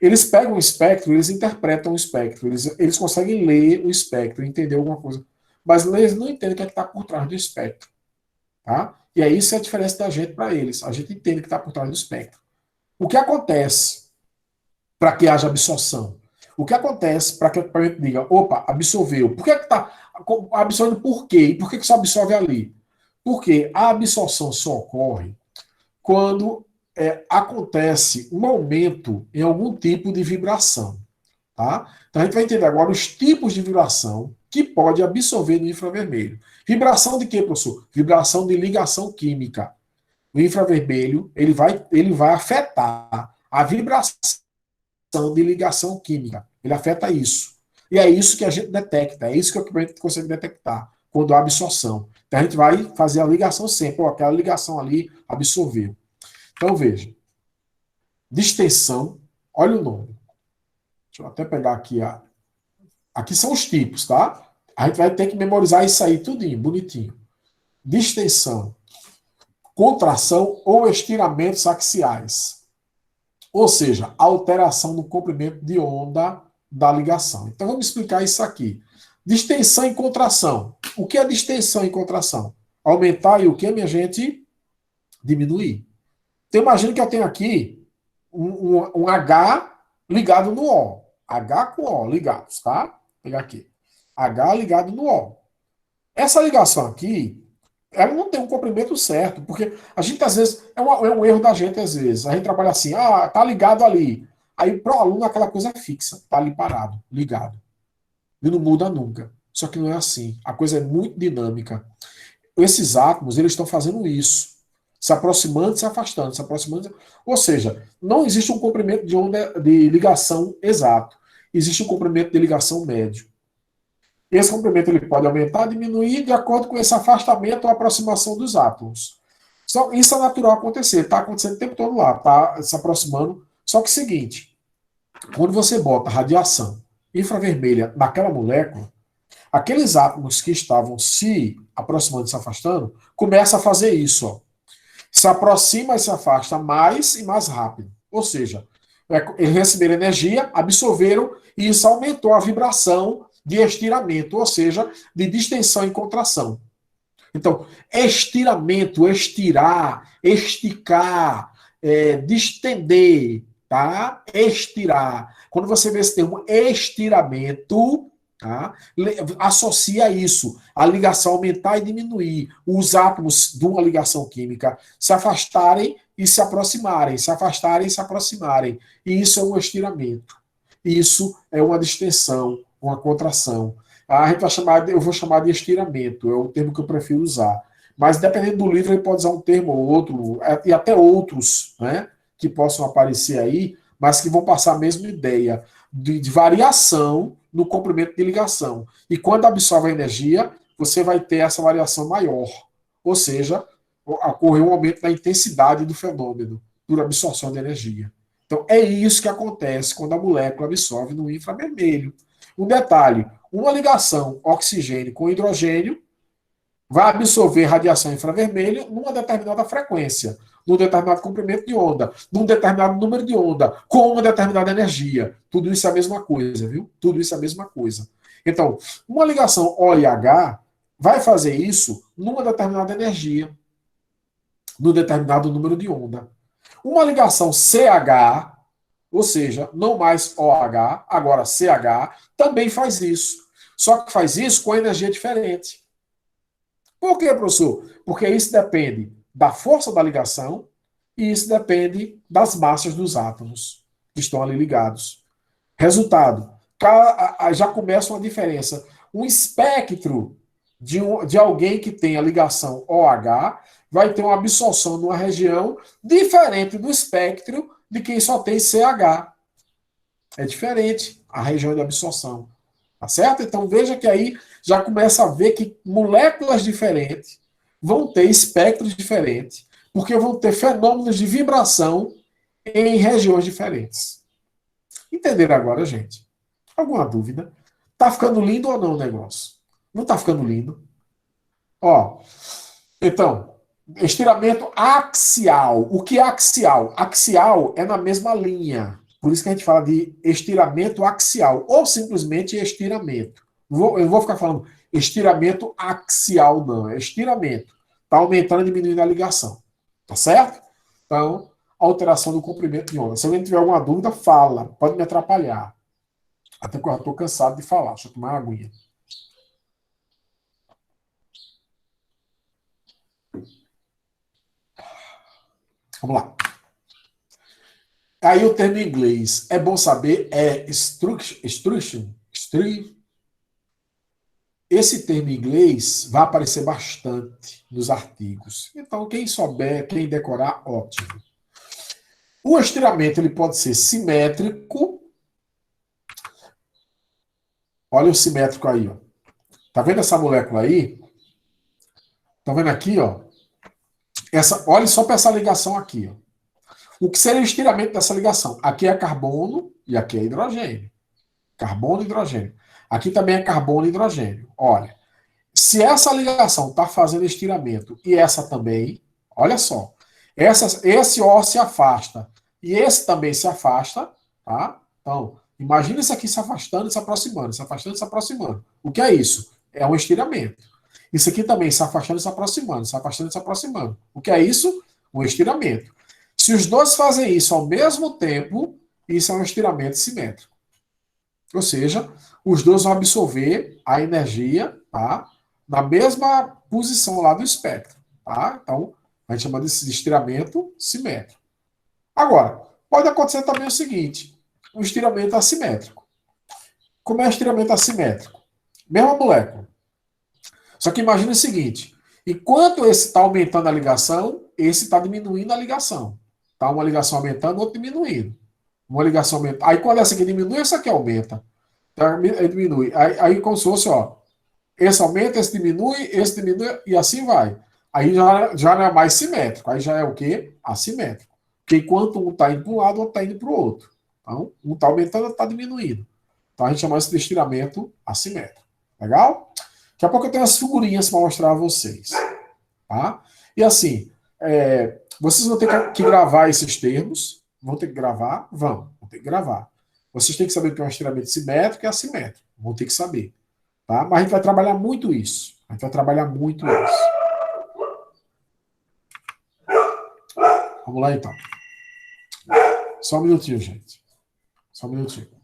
Eles pegam o espectro, eles interpretam o espectro, eles conseguem ler o espectro, entender alguma coisa. Mas eles não entendem o que está por trás do espectro. Tá? E aí isso é a diferença da gente para eles. A gente entende o que está por trás do espectro. O que acontece para que haja absorção? O que acontece para que o equipamento diga, opa, absorveu. Por que está absorvendo por quê? E por que só absorve ali? Porque a absorção só ocorre quando acontece um aumento em algum tipo de vibração. Tá? Então a gente vai entender agora os tipos de vibração que pode absorver no infravermelho. Vibração de quê, professor? Vibração de ligação química. O infravermelho ele vai afetar a vibração de ligação química. Ele afeta isso. E é isso que a gente detecta, é isso que o equipamento consegue detectar quando há absorção. Então a gente vai fazer a ligação sempre. Aquela ligação ali absorveu. Então veja. Distensão, olha o nome. Deixa eu até pegar aqui. Aqui são os tipos, tá? A gente vai ter que memorizar isso aí tudinho, bonitinho. Distensão, contração ou estiramentos axiais. Ou seja, alteração no comprimento de onda da ligação. Então vamos explicar isso aqui. Distensão e contração. O que é distensão e contração? Aumentar e o que, minha gente? Diminuir. Então imagina que eu tenho aqui um H ligado no O. H com O ligados, tá? Vou pegar aqui. H ligado no O. Essa ligação aqui, ela não tem um comprimento certo, porque a gente às vezes, é um erro da gente às vezes. A gente trabalha assim, tá ligado ali. Aí para o aluno aquela coisa é fixa, tá ali parado, ligado. E não muda nunca. Só que não é assim. A coisa é muito dinâmica. Esses átomos, eles estão fazendo isso. Se aproximando, se afastando, se aproximando. Ou seja, não existe um comprimento de onda de ligação exato. Existe um comprimento de ligação médio. Esse comprimento ele pode aumentar, diminuir de acordo com esse afastamento ou aproximação dos átomos. Isso é natural acontecer, está acontecendo o tempo todo lá, está se aproximando. Só que é o seguinte, quando você bota radiação infravermelha naquela molécula, aqueles átomos que estavam se aproximando e se afastando, começa a fazer isso. Ó. Se aproxima e se afasta mais e mais rápido. Ou seja, eles receberam energia, absorveram e isso aumentou a vibração de estiramento, ou seja, de distensão e contração. Então, estiramento, estirar, esticar, distender, tá? Estirar. Quando você vê esse termo estiramento, tá? Associa isso, a ligação aumentar e diminuir, os átomos de uma ligação química se afastarem e se aproximarem, se afastarem e se aproximarem. E isso é um estiramento. Isso é uma distensão, uma contração. A gente vai chamar, eu vou chamar de estiramento, é o termo que eu prefiro usar. Mas dependendo do livro, ele pode usar um termo ou outro, e até outros, né, que possam aparecer aí, mas que vão passar a mesma ideia de variação no comprimento de ligação. E quando absorve a energia, você vai ter essa variação maior. Ou seja, ocorreu um aumento da intensidade do fenômeno por absorção de energia. Então, é isso que acontece quando a molécula absorve no infravermelho. Um detalhe, uma ligação oxigênio com hidrogênio vai absorver radiação infravermelha numa determinada frequência, num determinado comprimento de onda, num determinado número de onda, com uma determinada energia. Tudo isso é a mesma coisa, viu? Tudo isso é a mesma coisa. Então, uma ligação OH vai fazer isso numa determinada energia, num determinado número de onda. Uma ligação CH, ou seja, não mais OH, agora CH, também faz isso. Só que faz isso com energia diferente. Por quê, professor? Porque isso depende da força da ligação e isso depende das massas dos átomos que estão ali ligados. Resultado, já começa uma diferença. Um espectro de alguém que tem a ligação OH vai ter uma absorção numa região diferente do espectro de quem só tem CH. É diferente a região de absorção. Tá certo? Então veja que aí já começa a ver que moléculas diferentes vão ter espectros diferentes, porque vão ter fenômenos de vibração em regiões diferentes. Entenderam agora, gente? Alguma dúvida? Tá ficando lindo ou não o negócio? Não tá ficando lindo? Ó, então, estiramento axial. O que é axial? Axial é na mesma linha. Por isso que a gente fala de estiramento axial, ou simplesmente estiramento. Eu não vou ficar falando estiramento axial, não. É estiramento. Está aumentando e diminuindo a ligação. Tá certo? Então, alteração do comprimento de onda. Se alguém tiver alguma dúvida, fala. Pode me atrapalhar. Até porque eu estou cansado de falar. Deixa eu tomar uma aguinha. Vamos lá. Aí o termo em inglês, é bom saber, é extrusion. Esse termo em inglês vai aparecer bastante nos artigos. Então, quem souber, quem decorar, ótimo. O estiramento ele pode ser simétrico. Olha o simétrico aí, ó. Tá vendo essa molécula aí? Tá vendo aqui, ó? Olha só para essa ligação aqui, ó. O que seria o estiramento dessa ligação? Aqui é carbono e aqui é hidrogênio. Carbono e hidrogênio. Aqui também é carbono e hidrogênio. Olha, se essa ligação está fazendo estiramento e essa também, olha só, esse O se afasta e esse também se afasta, tá? Então, imagina isso aqui se afastando e se aproximando, se afastando e se aproximando. O que é isso? É um estiramento. Isso aqui também se afastando e se aproximando, se afastando e se aproximando. O que é isso? Um estiramento. Se os dois fazem isso ao mesmo tempo, isso é um estiramento simétrico. Ou seja, os dois vão absorver a energia, tá? Na mesma posição lá do espectro, tá? Então, a gente chama desse estiramento simétrico. Agora, pode acontecer também o seguinte, um estiramento assimétrico. Como é estiramento assimétrico? Mesma molécula. Só que imagine o seguinte, enquanto esse está aumentando a ligação, esse está diminuindo a ligação. Tá uma ligação aumentando, outra diminuindo. Uma ligação aumenta. Aí quando essa aqui diminui, essa aqui aumenta. Então, aí diminui. Aí como se fosse, ó, esse aumenta, esse diminui e assim vai. Aí já não é mais simétrico. Aí já é o quê? Assimétrico. Porque enquanto um está indo para um lado, o outro está indo para o outro. Então, um está aumentando, outro está diminuindo. Então a gente chama isso de estiramento assimétrico. Legal? Daqui a pouco eu tenho as figurinhas para mostrar a vocês. Tá? E assim, vocês vão ter que gravar esses termos. Vão ter que gravar? Vão ter que gravar. Vocês têm que saber o que é um estiramento simétrico e assimétrico. Vão ter que saber. Tá? Mas a gente vai trabalhar muito isso. A gente vai trabalhar muito isso. Vamos lá, então. Só um minutinho, gente. Só um minutinho.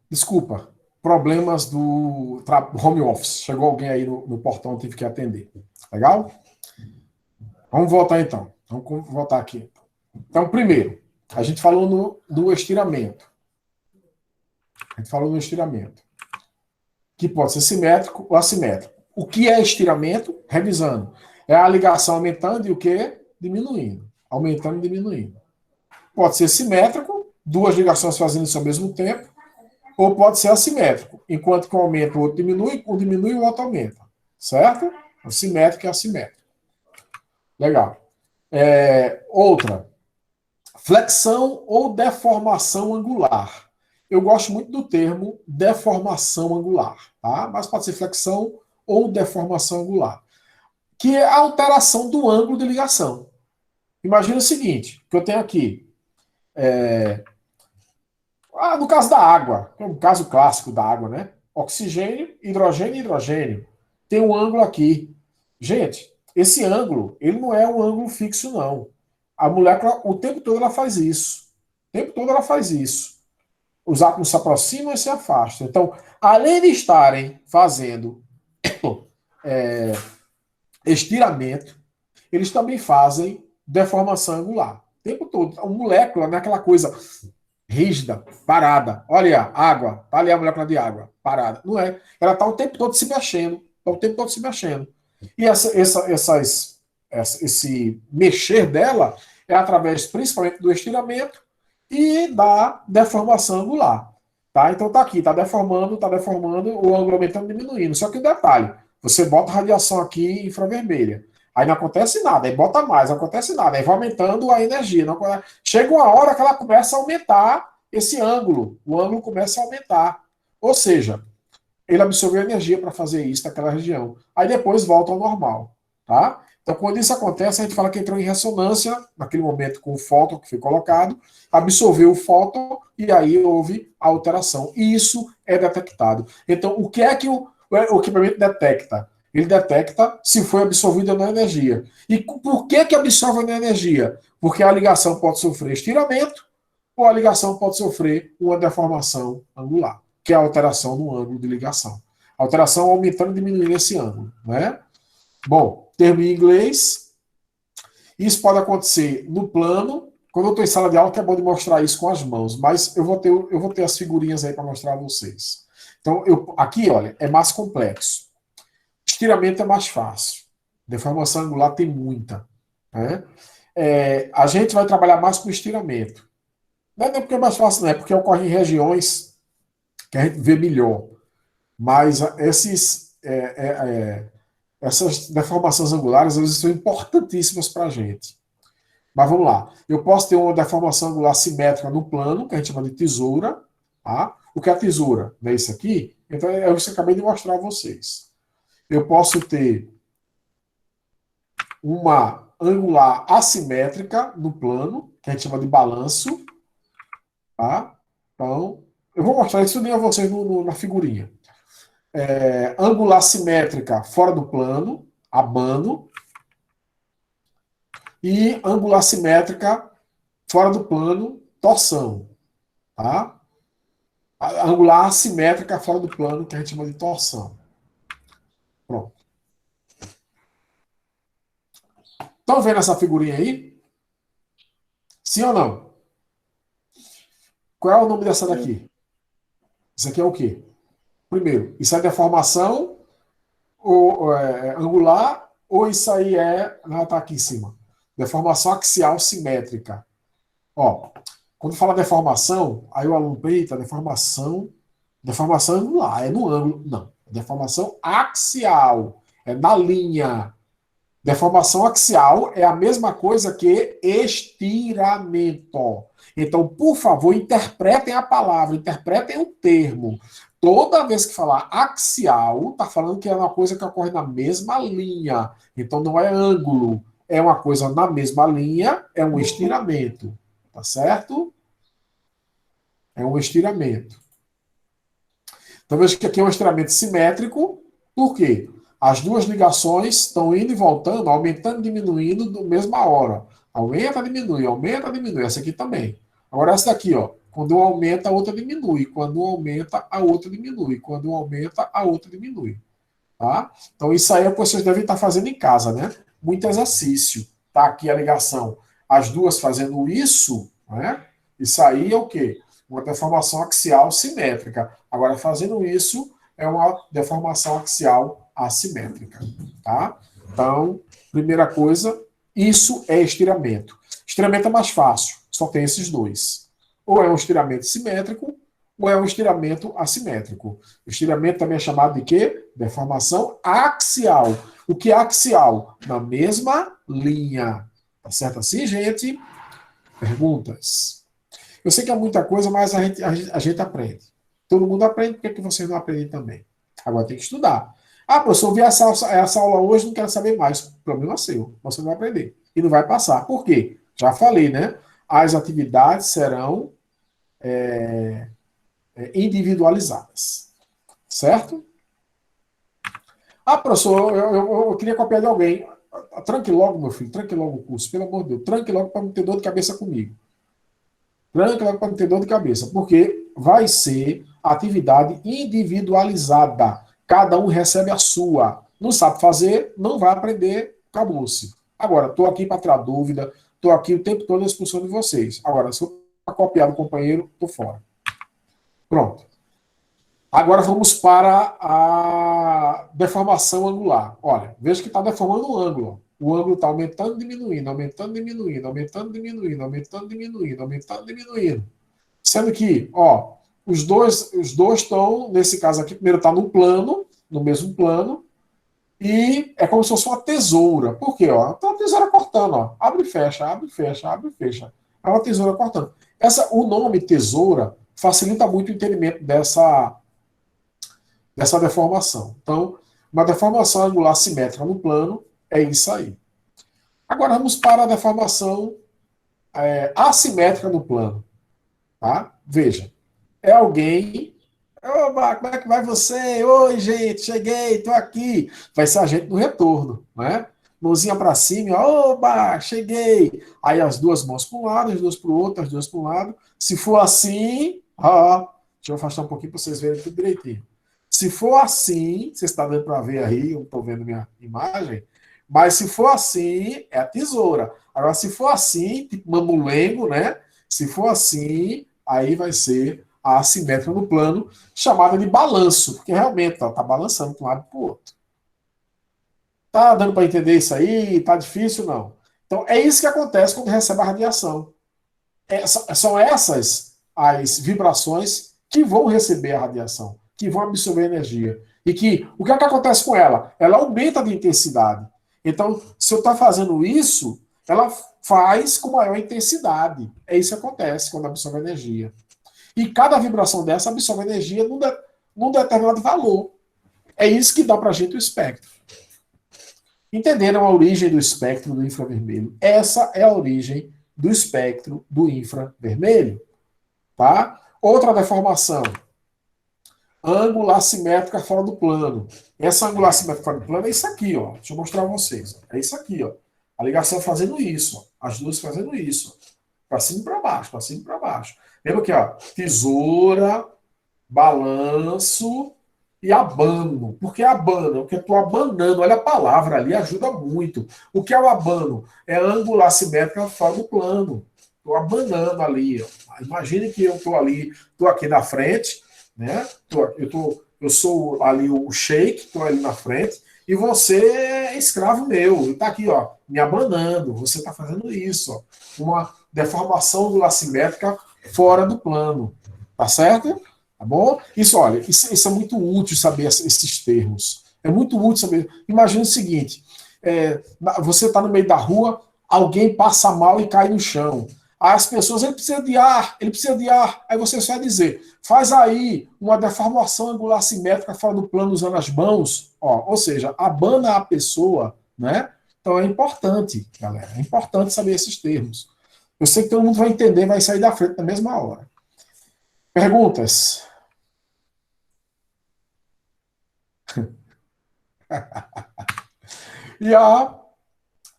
Desculpa. Problemas do home office. Chegou alguém aí no portão, tive que atender. Legal? Vamos voltar então. Vamos voltar aqui. Então, primeiro, a gente falou no estiramento. A gente falou no estiramento. Que pode ser simétrico ou assimétrico. O que é estiramento? Revisando. É a ligação aumentando e o que? Diminuindo. Aumentando e diminuindo. Pode ser simétrico, duas ligações fazendo isso ao mesmo tempo, ou pode ser assimétrico. Enquanto que um aumenta, o outro diminui, um diminui e o outro aumenta. Certo? O simétrico e assimétrico. Legal. Outra. Flexão ou deformação angular. Eu gosto muito do termo deformação angular, tá? Mas pode ser flexão ou deformação angular, que é a alteração do ângulo de ligação. Imagina o seguinte, que eu tenho aqui, no caso da água, que é um caso clássico da água, né? Oxigênio, hidrogênio e hidrogênio. Tem um ângulo aqui. Gente, esse ângulo, ele não é um ângulo fixo, não. A molécula, o tempo todo ela faz isso. O tempo todo ela faz isso. Os átomos se aproximam e se afastam. Então, além de estarem fazendo estiramento, eles também fazem deformação angular. O tempo todo. A molécula não é aquela coisa rígida, parada. Olha, água. Está ali a molécula de água, parada. Não é. Ela está o tempo todo se mexendo. Está o tempo todo se mexendo. E esse mexer dela é através principalmente do estiramento e da deformação angular. Tá? Então tá aqui, tá deformando, o ângulo aumentando e diminuindo. Só que o detalhe, você bota radiação aqui infravermelha. Aí não acontece nada, aí bota mais, não acontece nada, aí vai aumentando a energia. Não... Chega uma hora que ela começa a aumentar esse ângulo, o ângulo começa a aumentar. Ou seja, ele absorveu energia para fazer isso naquela região. Aí depois volta ao normal. Tá? Então, quando isso acontece, a gente fala que entrou em ressonância, naquele momento, com o fóton que foi colocado, absorveu o fóton e aí houve a alteração. E isso é detectado. Então, o que é que o equipamento detecta? Ele detecta se foi absorvida ou não a energia. E por que absorve a energia? Porque a ligação pode sofrer estiramento ou a ligação pode sofrer uma deformação angular, que é a alteração no ângulo de ligação. A alteração aumentando e diminuindo esse ângulo. Né? Bom, termo em inglês. Isso pode acontecer no plano. Quando eu estou em sala de aula, que é bom de mostrar isso com as mãos, mas eu vou ter as figurinhas aí para mostrar a vocês. Então, aqui, olha, é mais complexo. Estiramento é mais fácil. Deformação angular tem muita. Né? A gente vai trabalhar mais com estiramento. Não é porque é mais fácil, não é porque ocorre em regiões que a gente vê melhor. Mas essas deformações angulares, elas são importantíssimas para a gente. Mas vamos lá. Eu posso ter uma deformação angular simétrica no plano, que a gente chama de tesoura. Tá? O que é a tesoura? Não é isso aqui? Então é isso que eu acabei de mostrar a vocês. Eu posso ter uma angular assimétrica no plano, que a gente chama de balanço. Tá? Então, eu vou mostrar isso a vocês na figurinha. Angular simétrica fora do plano, abano. E angular simétrica fora do plano, torção. Tá? A angular assimétrica fora do plano, que a gente chama de torção. Pronto. Estão vendo essa figurinha aí? Sim ou não? Qual é o nome dessa daqui? Isso aqui é o quê? Primeiro, isso é deformação angular ou isso aí é. Não, está aqui em cima. Deformação axial simétrica. Ó, quando fala deformação, aí o aluno, eita, deformação angular, é no ângulo. Não, deformação axial, é na linha. Deformação axial é a mesma coisa que estiramento. Então, por favor, interpretem a palavra, interpretem o termo. Toda vez que falar axial, está falando que é uma coisa que ocorre na mesma linha. Então, não é ângulo. É uma coisa na mesma linha, é um estiramento. Tá certo? É um estiramento. Então, veja que aqui é um estiramento simétrico. Por quê? As duas ligações estão indo e voltando, aumentando e diminuindo na mesma hora. Aumenta, diminui. Essa aqui também. Agora essa daqui, ó. Quando um aumenta, a outra diminui. Quando um aumenta, a outra diminui. Quando um aumenta, a outra diminui. Tá? Então isso aí é o que vocês devem estar fazendo em casa, né? Muito exercício. Tá aqui a ligação. As duas fazendo isso, né? Isso aí é o quê? Uma deformação axial simétrica. Agora, fazendo isso, é uma deformação axial assimétrica. Tá? Então, primeira coisa, isso é estiramento. Estiramento é mais fácil, só tem esses dois. Ou é um estiramento simétrico, ou é um estiramento assimétrico. O estiramento também é chamado de quê? Deformação axial. O que é axial? Na mesma linha. Tá certo assim, gente? Perguntas? Eu sei que é muita coisa, mas a gente aprende. Todo mundo aprende, por que vocês não aprendem também? Agora tem que estudar. Ah, professor, eu vi essa aula hoje, não quero saber mais. Problema seu, você não vai aprender. E não vai passar. Por quê? Já falei, né? As atividades serão individualizadas. Certo? Ah, professor, eu queria copiar de alguém. Tranque logo, meu filho, tranque logo o curso, pelo amor de Deus. Tranque logo para não ter dor de cabeça comigo. Tranque logo para não ter dor de cabeça, porque vai ser atividade individualizada. Cada um recebe a sua. Não sabe fazer, não vai aprender, acabou-se. Agora, estou aqui para tirar dúvida, estou aqui o tempo todo à disposição de vocês. Agora, se eu copiar do companheiro, estou fora. Pronto. Agora vamos para a deformação angular. Olha, veja que está deformando o ângulo. O ângulo está aumentando, diminuindo, aumentando, diminuindo, aumentando, diminuindo, aumentando, diminuindo, aumentando, diminuindo. Sendo que, ó, os dois estão, nesse caso aqui, primeiro está no plano, no mesmo plano, e é como se fosse uma tesoura. Por quê? Ó? Então a tesoura cortando, ó. Abre e fecha, abre e fecha, abre e fecha. É uma tesoura cortando. O nome tesoura facilita muito o entendimento dessa deformação. Então, uma deformação angular simétrica no plano é isso aí. Agora vamos para a deformação assimétrica no plano. Tá? Veja, é alguém. Oba, como é que vai você? Oi, gente, cheguei, estou aqui. Vai ser a gente no retorno, né? Mãozinha para cima, oba, cheguei. Aí as duas mãos para um lado, as duas para o outro, as duas para um lado. Se for assim, deixa eu afastar um pouquinho para vocês verem tudo direitinho. Se for assim, você está dando para ver aí, eu estou vendo minha imagem, mas se for assim, é a tesoura. Agora, se for assim, tipo mamulengo, né? Se for assim, aí vai ser a assimétrica no plano, chamada de balanço, porque realmente está balançando para um lado e para o outro. Tá dando para entender isso aí? Tá difícil? Não. Então, é isso que acontece quando recebe a radiação. São essas as vibrações que vão receber a radiação, que vão absorver energia. E que, o que é que acontece com ela? Ela aumenta de intensidade. Então, se eu estou fazendo isso, ela faz com maior intensidade. É isso que acontece quando absorve energia. E cada vibração dessa absorve energia num determinado valor. É isso que dá para a gente o espectro. Entenderam a origem do espectro do infravermelho? Essa é a origem do espectro do infravermelho. Tá? Outra deformação. Ângulo assimétrica fora do plano. Essa angular assimétrica fora do plano é isso aqui, ó. Deixa eu mostrar a vocês. É isso aqui, ó. A ligação fazendo isso, ó. As duas fazendo isso. Para cima e para baixo, para cima e para baixo. Lembra aqui, ó. Tesoura, balanço e abano. Por que abano? Porque eu estou abanando. Olha a palavra ali, ajuda muito. O que é o abano? É angular assimétrica fora do plano. Estou abanando ali, ó. Imagine que eu estou ali, estou aqui na frente, né? Eu sou ali o sheik, estou ali na frente, e você é escravo meu, está aqui, ó, me abanando. Você está fazendo isso, ó, uma deformação angular simétrica fora do plano, tá certo? Tá bom? Isso, olha, isso é muito útil saber esses termos. É muito útil saber. Imagina o seguinte: você está no meio da rua, alguém passa mal e cai no chão. As pessoas, ele precisa de ar, ele precisa de ar. Aí você só vai dizer, faz aí uma deformação angular simétrica fora do plano usando as mãos. Ó, ou seja, abana a pessoa, né? Então é importante, galera. É importante saber esses termos. Eu sei que todo mundo vai entender, vai sair da frente na mesma hora. Perguntas? E a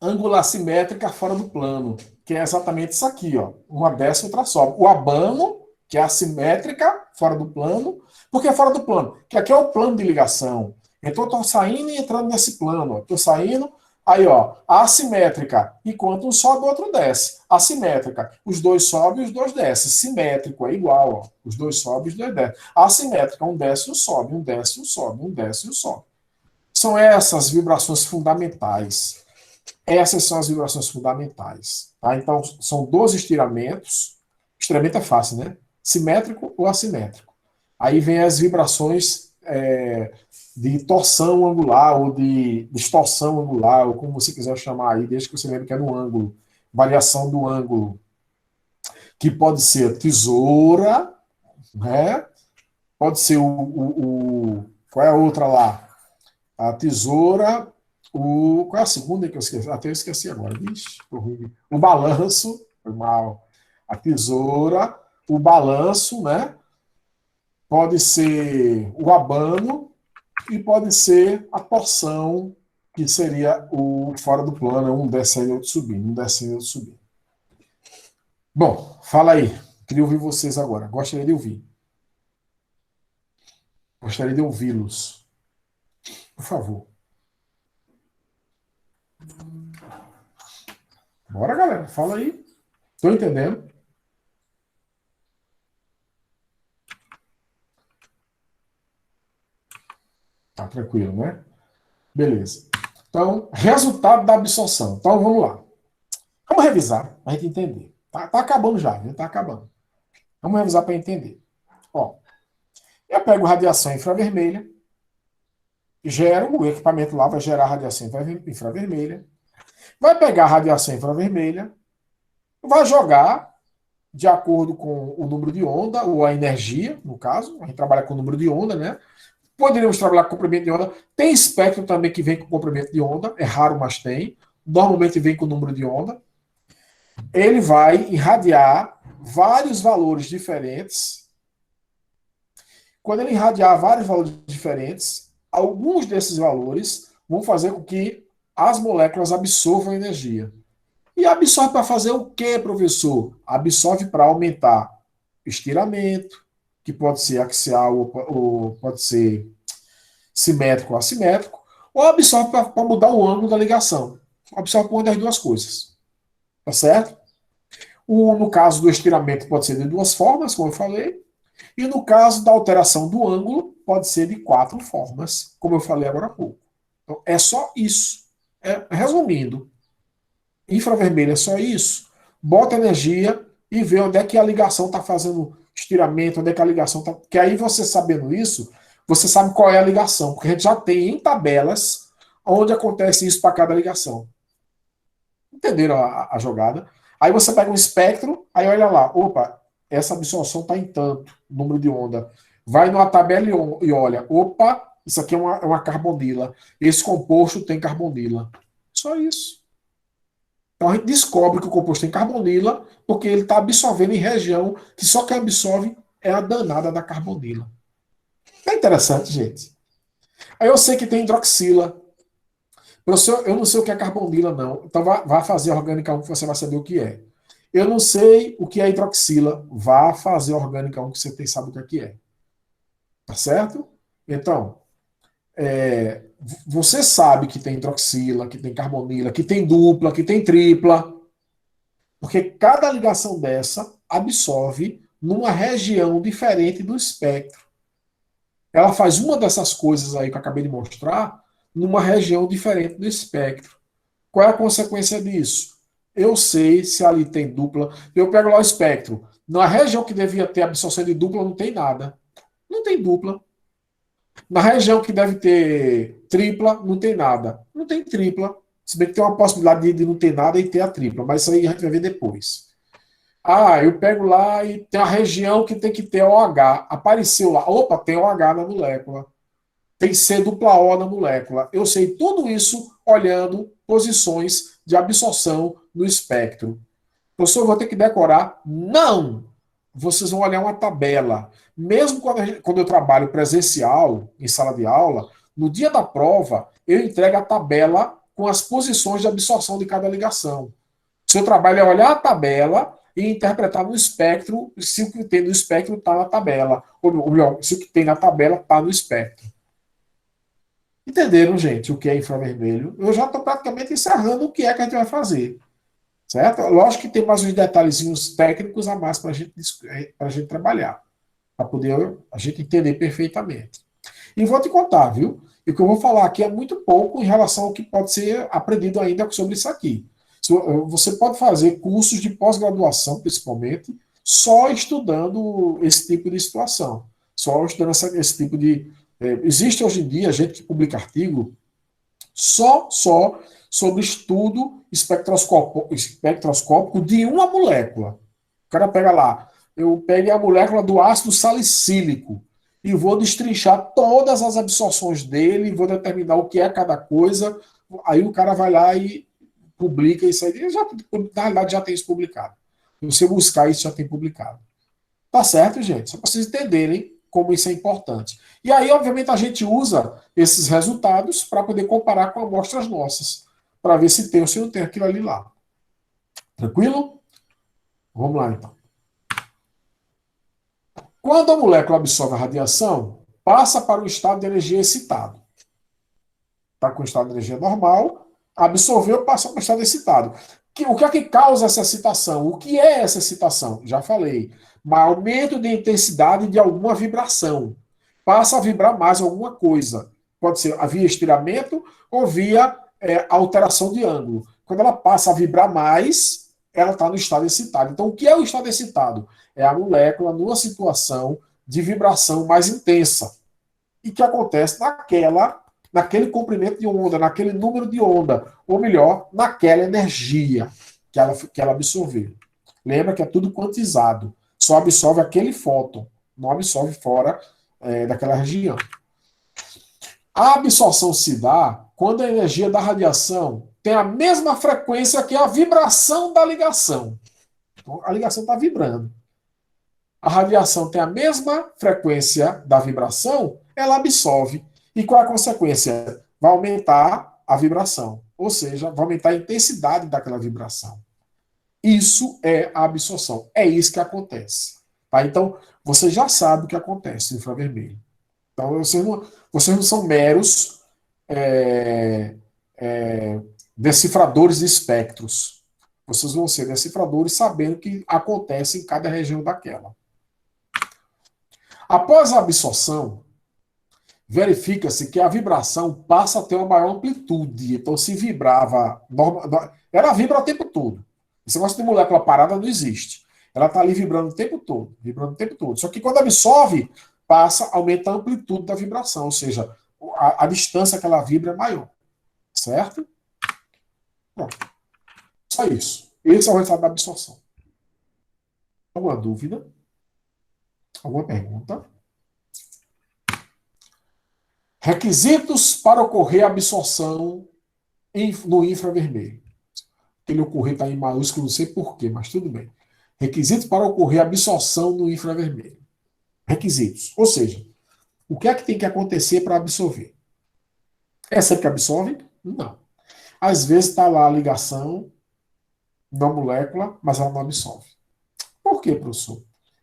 angular simétrica fora do plano, que é exatamente isso aqui, ó. Uma desce, outra sobe. O abano, que é a simétrica fora do plano. Por que fora do plano? Que aqui é o plano de ligação. Então eu estou saindo e entrando nesse plano. Estou saindo, aí ó, a assimétrica, enquanto um sobe, o outro desce. Assimétrica, os dois sobem e os dois descem. Simétrico é igual, ó. Os dois sobem e os dois descem. Assimétrica, um desce e um sobe, um desce e um sobe, um desce e um sobe. São essas vibrações fundamentais. Essas são as vibrações fundamentais. Tá? Então, são 12 estiramentos. Estiramento é fácil, né? Simétrico ou assimétrico. Aí vem as vibrações de torção angular ou de distorção angular, ou como você quiser chamar aí, desde que você lembre que é no ângulo. Variação do ângulo. Que pode ser tesoura, né? Pode ser qual é a outra lá? A tesoura. Qual é a segunda que eu esqueci? Até eu esqueci agora. Vixe, o balanço, foi mal. A tesoura, o balanço, né? Pode ser o abano e pode ser a torção, que seria o fora do plano, um descendo e outro subindo, um descendo e outro subindo. Bom, fala aí. Queria ouvir vocês agora. Gostaria de ouvir. Gostaria de ouvi-los. Por favor. Bora, galera. Fala aí. Estou entendendo. Tá tranquilo, né? Beleza. Então, resultado da absorção. Então, vamos lá. Vamos revisar para a gente entender. Tá acabando já, viu? Tá acabando. Vamos revisar para entender. Ó, eu pego radiação infravermelha, gero, o equipamento lá vai gerar radiação infravermelha, vai pegar a radiação infravermelha, vai jogar de acordo com o número de onda, ou a energia, no caso, a gente trabalha com o número de onda, né? Poderíamos trabalhar com comprimento de onda. Tem espectro também que vem com comprimento de onda, é raro, mas tem. Normalmente vem com número de onda. Ele vai irradiar vários valores diferentes. Quando ele irradiar vários valores diferentes, alguns desses valores vão fazer com que as moléculas absorvam energia. E absorve para fazer o quê, professor? Absorve para aumentar estiramento, que pode ser axial ou pode ser simétrico ou assimétrico, ou absorve para mudar o ângulo da ligação. Absorve por uma das duas coisas. Tá certo? No caso do estiramento, pode ser de duas formas, como eu falei. E no caso da alteração do ângulo, pode ser de 4 formas, como eu falei agora há pouco. Então, é só isso. Resumindo, infravermelho é só isso. Bota energia e vê onde é que a ligação está fazendo estiramento, onde é que a ligação está. Que aí você sabendo isso, você sabe qual é a ligação, porque a gente já tem em tabelas onde acontece isso para cada ligação. Entenderam a jogada? Aí você pega um espectro, aí olha lá, opa, essa absorção está em tanto, número de onda. Vai numa tabela e olha, opa, isso aqui é uma carbonila. Esse composto tem carbonila. Só isso. Então a gente descobre que o composto tem carbonila porque ele está absorvendo em região que só quem absorve é a danada da carbonila. É interessante, gente. Aí eu sei que tem hidroxila. Professor, eu não sei o que é carbonila, não. Então vá fazer orgânica 1 que você vai saber o que é. Eu não sei o que é hidroxila. Vá fazer orgânica 1 que você tem, sabe o que é. Tá certo? Então, você sabe que tem hidroxila, que tem carbonila, que tem dupla, que tem tripla. Porque cada ligação dessa absorve numa região diferente do espectro. Ela faz uma dessas coisas aí que eu acabei de mostrar numa região diferente do espectro. Qual é a consequência disso? Eu sei se ali tem dupla. Eu pego lá o espectro. Na região que devia ter absorção de dupla, não tem nada. Não tem dupla. Na região que deve ter tripla, não tem nada. Não tem tripla. Se bem que tem uma possibilidade de não ter nada e ter a tripla, mas isso aí a gente vai ver depois. Ah, eu pego lá e tem a região que tem que ter OH. Apareceu lá. Opa, tem OH na molécula. Tem C dupla O na molécula. Eu sei tudo isso olhando posições de absorção no espectro. Professor, eu vou ter que decorar? Não! Vocês vão olhar uma tabela. Mesmo quando eu trabalho presencial, em sala de aula, no dia da prova, eu entrego a tabela com as posições de absorção de cada ligação. Seu trabalho é olhar a tabela e interpretar no espectro se o que tem no espectro está na tabela. Ou melhor, se o que tem na tabela está no espectro. Entenderam, gente, o que é infravermelho? Eu já estou praticamente encerrando o que é que a gente vai fazer. Certo? Lógico que tem mais uns detalhezinhos técnicos a mais para a gente trabalhar, para poder a gente entender perfeitamente. E vou te contar, viu? E o que eu vou falar aqui é muito pouco em relação ao que pode ser aprendido ainda sobre isso aqui. Você pode fazer cursos de pós-graduação, principalmente, só estudando esse tipo de situação. Só estudando esse tipo de. Existe hoje em dia gente que publica artigo só sobre estudo espectroscópico de uma molécula. O cara pega lá, eu peguei a molécula do ácido salicílico e vou destrinchar todas as absorções dele, vou determinar o que é cada coisa. Aí o cara vai lá e publica isso aí. Na realidade, já tem isso publicado. Se você buscar isso, já tem publicado. Tá certo, gente? Só para vocês entenderem como isso é importante. E aí, obviamente, a gente usa esses resultados para poder comparar com amostras nossas, para ver se tem ou se não tem aquilo ali lá. Tranquilo? Vamos lá, então. Quando a molécula absorve a radiação, passa para o estado de energia excitado. Está com o estado de energia normal, absorveu, passa para o estado excitado. O que é que causa essa excitação? O que é essa excitação? Já falei. Aumento de intensidade de alguma vibração. Passa a vibrar mais alguma coisa. Pode ser via estiramento ou via alteração de ângulo. Quando ela passa a vibrar mais, ela está no estado excitado. Então, o que é o estado excitado? É a molécula numa situação de vibração mais intensa. E que acontece naquele comprimento de onda, naquele número de onda, ou melhor, naquela energia que ela absorveu. Lembra que é tudo quantizado. Só absorve aquele fóton, não absorve fora daquela região. A absorção se dá quando a energia da radiação tem a mesma frequência que a vibração da ligação. Então, a ligação está vibrando. A radiação tem a mesma frequência da vibração, ela absorve. E qual é a consequência? Vai aumentar a vibração. Ou seja, vai aumentar a intensidade daquela vibração. Isso é a absorção. É isso que acontece. Tá? Então, você já sabe o que acontece no infravermelho. Então, vocês não são meros é, decifradores de espectros. Vocês vão ser decifradores sabendo o que acontece em cada região daquela. Após a absorção, verifica-se que a vibração passa a ter uma maior amplitude. Então, se vibrava. Ela vibra o tempo todo. Esse negócio de molécula parada não existe. Ela está ali vibrando o tempo todo. Vibrando o tempo todo. Só que quando absorve, aumenta a amplitude da vibração. Ou seja, a distância que ela vibra é maior. Certo? Bom. Só isso. Esse é o resultado da absorção. Alguma dúvida? Alguma pergunta? Requisitos para ocorrer a absorção no infravermelho. Ele ocorrer está em maiúsculo, não sei porquê, mas tudo bem. Requisitos para ocorrer a absorção no infravermelho. Requisitos. Ou seja, o que é que tem que acontecer para absorver? É sempre que absorve? Não. Às vezes está lá a ligação da molécula, mas ela não absorve. Por quê, professor?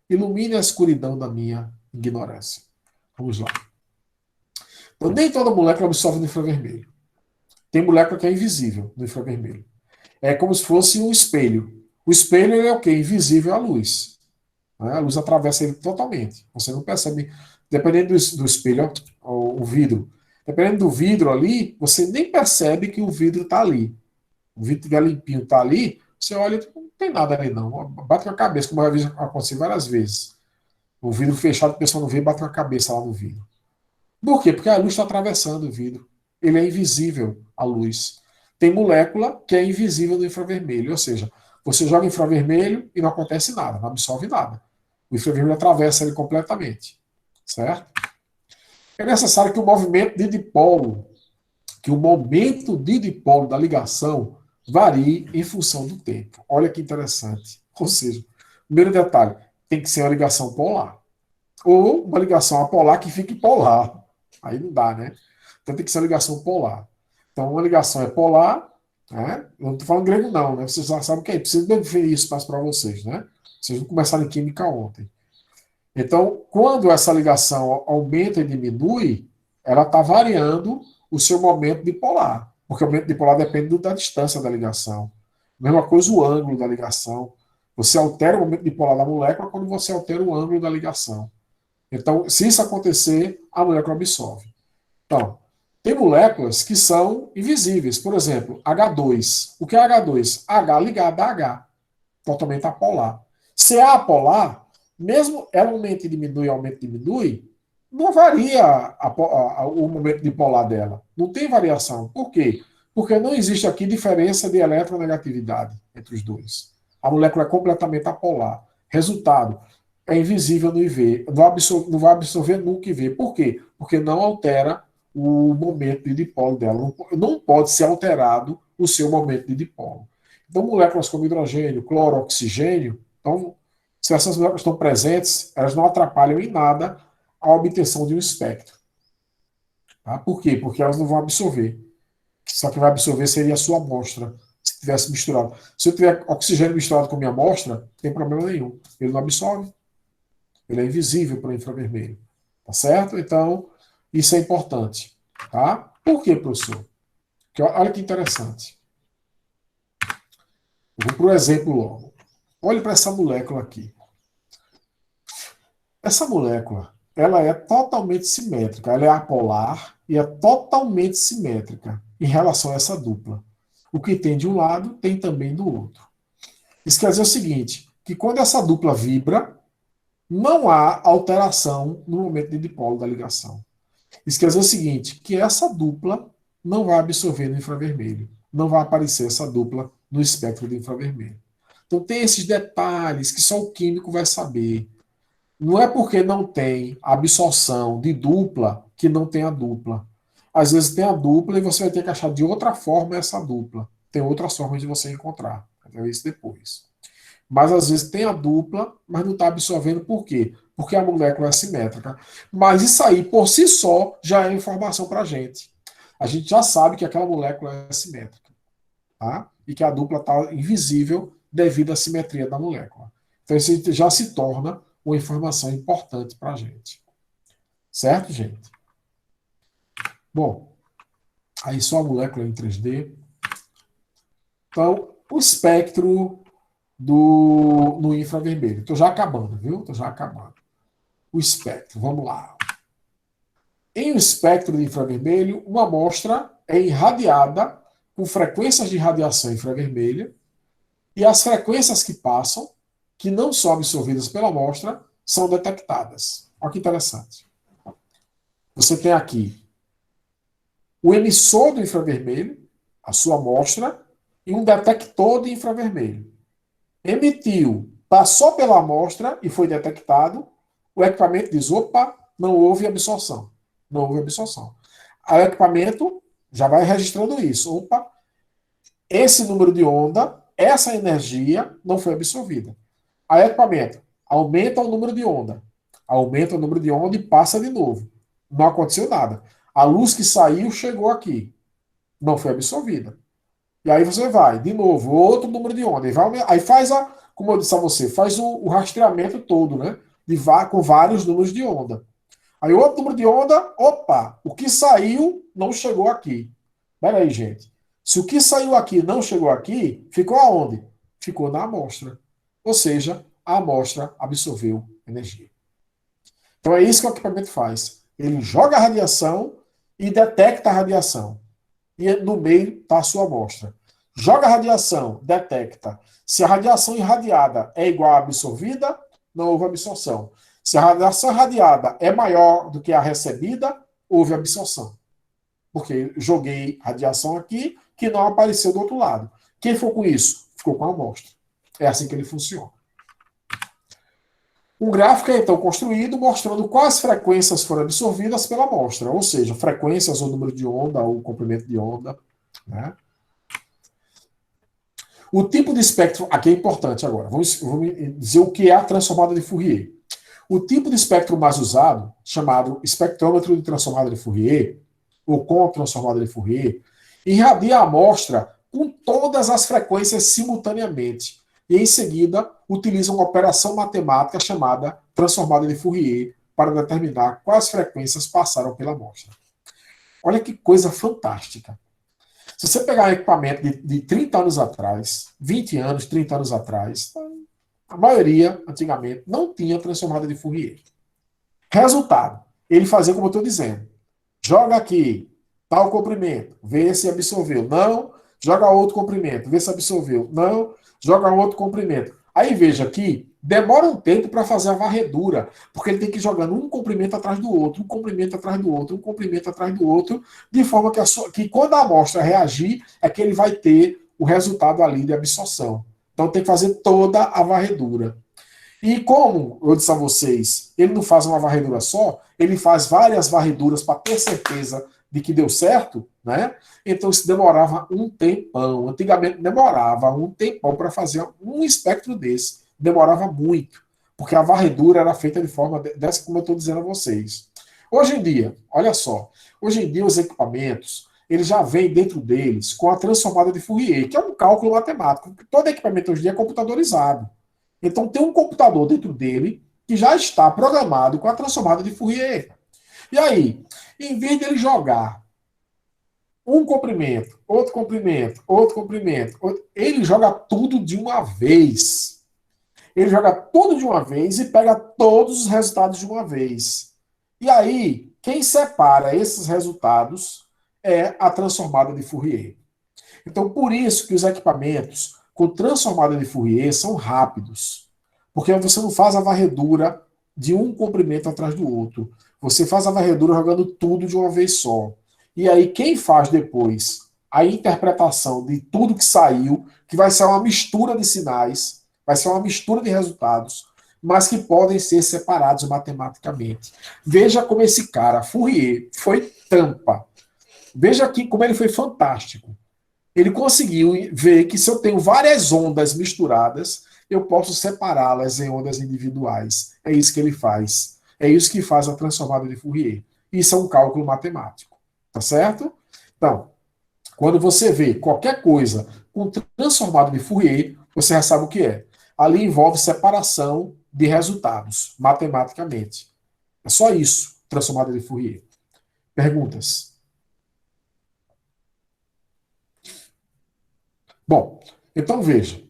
Ilumine a escuridão da minha ignorância. Vamos lá. Então, nem toda molécula absorve no infravermelho. Tem molécula que é invisível no infravermelho. É como se fosse um espelho. O espelho é o quê? Invisível à luz. A luz atravessa ele totalmente. Você não percebe. Dependendo do espelho, o vidro. Dependendo do vidro ali, você nem percebe que o vidro está ali. O vidro estiver limpinho, está ali, você olha e não tem nada ali não. Bate com a cabeça, como eu já vi acontecer várias vezes. O vidro fechado, a pessoa não vê, bate com a cabeça lá no vidro. Por quê? Porque a luz está atravessando o vidro. Ele é invisível à luz. Tem molécula que é invisível no infravermelho, ou seja, você joga infravermelho e não acontece nada, não absorve nada. O infravermelho atravessa ele completamente. Certo? É necessário que o movimento de dipolo, que o momento de dipolo da ligação varie em função do tempo. Olha que interessante. Ou seja, primeiro detalhe, tem que ser uma ligação polar. Ou uma ligação apolar que fique polar. Aí não dá, né? Então tem que ser uma ligação polar. Então uma ligação é polar, né? Eu não estou falando grego não, né? Vocês já sabem o que é. Preciso definir isso para vocês, né? Vocês não começaram em química ontem. Então, quando essa ligação aumenta e diminui, ela está variando o seu momento dipolar, porque o momento dipolar depende da distância da ligação. Mesma coisa o ângulo da ligação. Você altera o momento dipolar da molécula quando você altera o ângulo da ligação. Então, se isso acontecer, a molécula absorve. Então, tem moléculas que são invisíveis. Por exemplo, H2. O que é H2? H ligado a H. Totalmente apolar. Se é apolar, mesmo ela aumenta e diminui, não varia o momento dipolar dela. Não tem variação. Por quê? Porque não existe aqui diferença de eletronegatividade entre os dois. A molécula é completamente apolar. Resultado, é invisível no IV. Não vai absorver nunca IV. Por quê? Porque não altera o momento de dipolo dela. Não pode ser alterado o seu momento de dipolo. Então, moléculas como hidrogênio, cloro, oxigênio, então, se essas moléculas estão presentes, elas não atrapalham em nada a obtenção de um espectro. Tá? Por quê? Porque elas não vão absorver. Só que vai absorver seria a sua amostra, se tivesse misturado. Se eu tiver oxigênio misturado com a minha amostra, não tem problema nenhum. Ele não absorve. Ele é invisível para o infravermelho. Tá certo? Então, isso é importante. Tá? Por quê, professor? Porque, olha que interessante. Eu vou para o exemplo logo. Olhe para essa molécula aqui. Essa molécula, ela é totalmente simétrica. Ela é apolar e é totalmente simétrica em relação a essa dupla. O que tem de um lado, tem também do outro. Isso quer dizer o seguinte, que quando essa dupla vibra, não há alteração no momento de dipolo da ligação. Isso quer dizer o seguinte, que essa dupla não vai absorver no infravermelho. Não vai aparecer essa dupla no espectro do infravermelho. Então tem esses detalhes que só o químico vai saber. Não é porque não tem absorção de dupla que não tem a dupla. Às vezes tem a dupla e você vai ter que achar de outra forma essa dupla. Tem outras formas de você encontrar. Vai ver isso depois. Mas às vezes tem a dupla, mas não está absorvendo por quê? Porque a molécula é simétrica. Mas isso aí, por si só, já é informação para a gente. A gente já sabe que aquela molécula é simétrica. Tá? E que a dupla está invisível devido à simetria da molécula. Então isso já se torna uma informação importante para a gente. Certo, gente? Bom, aí só a molécula em 3D. Então, o espectro no infravermelho. Estou já acabando, viu? Estou já acabando. O espectro, vamos lá. Em um espectro de infravermelho, uma amostra é irradiada com frequências de radiação infravermelha e as frequências que passam, que não são absorvidas pela amostra, são detectadas. Olha que interessante. Você tem aqui o emissor do infravermelho, a sua amostra, e um detector de infravermelho. Emitiu, passou pela amostra e foi detectado, o equipamento diz, opa, não houve absorção. Não houve absorção. Aí o equipamento já vai registrando isso. Opa, esse número de onda, essa energia não foi absorvida. Aí o equipamento aumenta o número de onda. Aumenta o número de onda e passa de novo. Não aconteceu nada. A luz que saiu chegou aqui. Não foi absorvida. E aí você vai, de novo, outro número de onda. Aí faz como eu disse a você, faz o rastreamento todo, né? Com vários números de onda. Aí outro número de onda, opa, o que saiu não chegou aqui. Pera aí, gente. Se o que saiu aqui não chegou aqui, ficou aonde? Ficou na amostra. Ou seja, a amostra absorveu energia. Então é isso que o equipamento faz. Ele joga a radiação e detecta a radiação. E no meio está a sua amostra. Joga a radiação, detecta. Se a radiação irradiada é igual à absorvida, não houve absorção. Se a radiação irradiada é maior do que a recebida, houve absorção. Porque joguei radiação aqui que não apareceu do outro lado. Quem for com isso? Ficou com a amostra. É assim que ele funciona. Um gráfico é então construído mostrando quais frequências foram absorvidas pela amostra, ou seja, frequências ou número de onda ou comprimento de onda. Né? O tipo de espectro, aqui é importante agora, vamos dizer o que é a transformada de Fourier. O tipo de espectro mais usado, chamado espectrômetro de transformada de Fourier, ou com transformada de Fourier, irradia a amostra com todas as frequências simultaneamente, e em seguida utiliza uma operação matemática chamada transformada de Fourier para determinar quais frequências passaram pela amostra. Olha que coisa fantástica. Se você pegar um equipamento de 30 anos atrás, 20 anos, 30 anos atrás, a maioria, antigamente, não tinha transformada de Fourier. Resultado, ele fazia como eu estou dizendo. Joga aqui, tal comprimento, vê se absorveu. Não, joga outro comprimento, vê se absorveu. Não, joga outro comprimento. Aí veja aqui, demora um tempo para fazer a varredura, porque ele tem que ir jogando um comprimento atrás do outro, um comprimento atrás do outro, um comprimento atrás do outro, de forma que quando a amostra reagir, é que ele vai ter o resultado ali de absorção. Então tem que fazer toda a varredura. E como eu disse a vocês, ele não faz uma varredura só, ele faz várias varreduras para ter certeza de que deu certo, né? Então isso demorava um tempão. Antigamente demorava um tempão para fazer um espectro desse. Demorava muito, porque a varredura era feita de forma dessa como eu estou dizendo a vocês. Hoje em dia, olha só, hoje em dia os equipamentos, eles já vêm dentro deles com a transformada de Fourier, que é um cálculo matemático. Todo equipamento hoje em dia é computadorizado. Então tem um computador dentro dele que já está programado com a transformada de Fourier. E aí, em vez dele jogar um comprimento, outro comprimento, outro comprimento, ele joga tudo de uma vez. Ele joga tudo de uma vez e pega todos os resultados de uma vez. E aí, quem separa esses resultados é a transformada de Fourier. Então, por isso que os equipamentos com transformada de Fourier são rápidos. Porque você não faz a varredura de um comprimento atrás do outro. Você faz a varredura jogando tudo de uma vez só. E aí, quem faz depois a interpretação de tudo que saiu, que vai ser uma mistura de sinais, vai ser uma mistura de resultados, mas que podem ser separados matematicamente. Veja como esse cara, Fourier, foi tampa. Veja aqui como ele foi fantástico. Ele conseguiu ver que se eu tenho várias ondas misturadas, eu posso separá-las em ondas individuais. É isso que ele faz. É isso que faz a transformada de Fourier. Isso é um cálculo matemático. Tá certo? Então, quando você vê qualquer coisa com transformada de Fourier, você já sabe o que é. Ali envolve separação de resultados, matematicamente. É só isso, transformada de Fourier. Perguntas? Bom, então veja.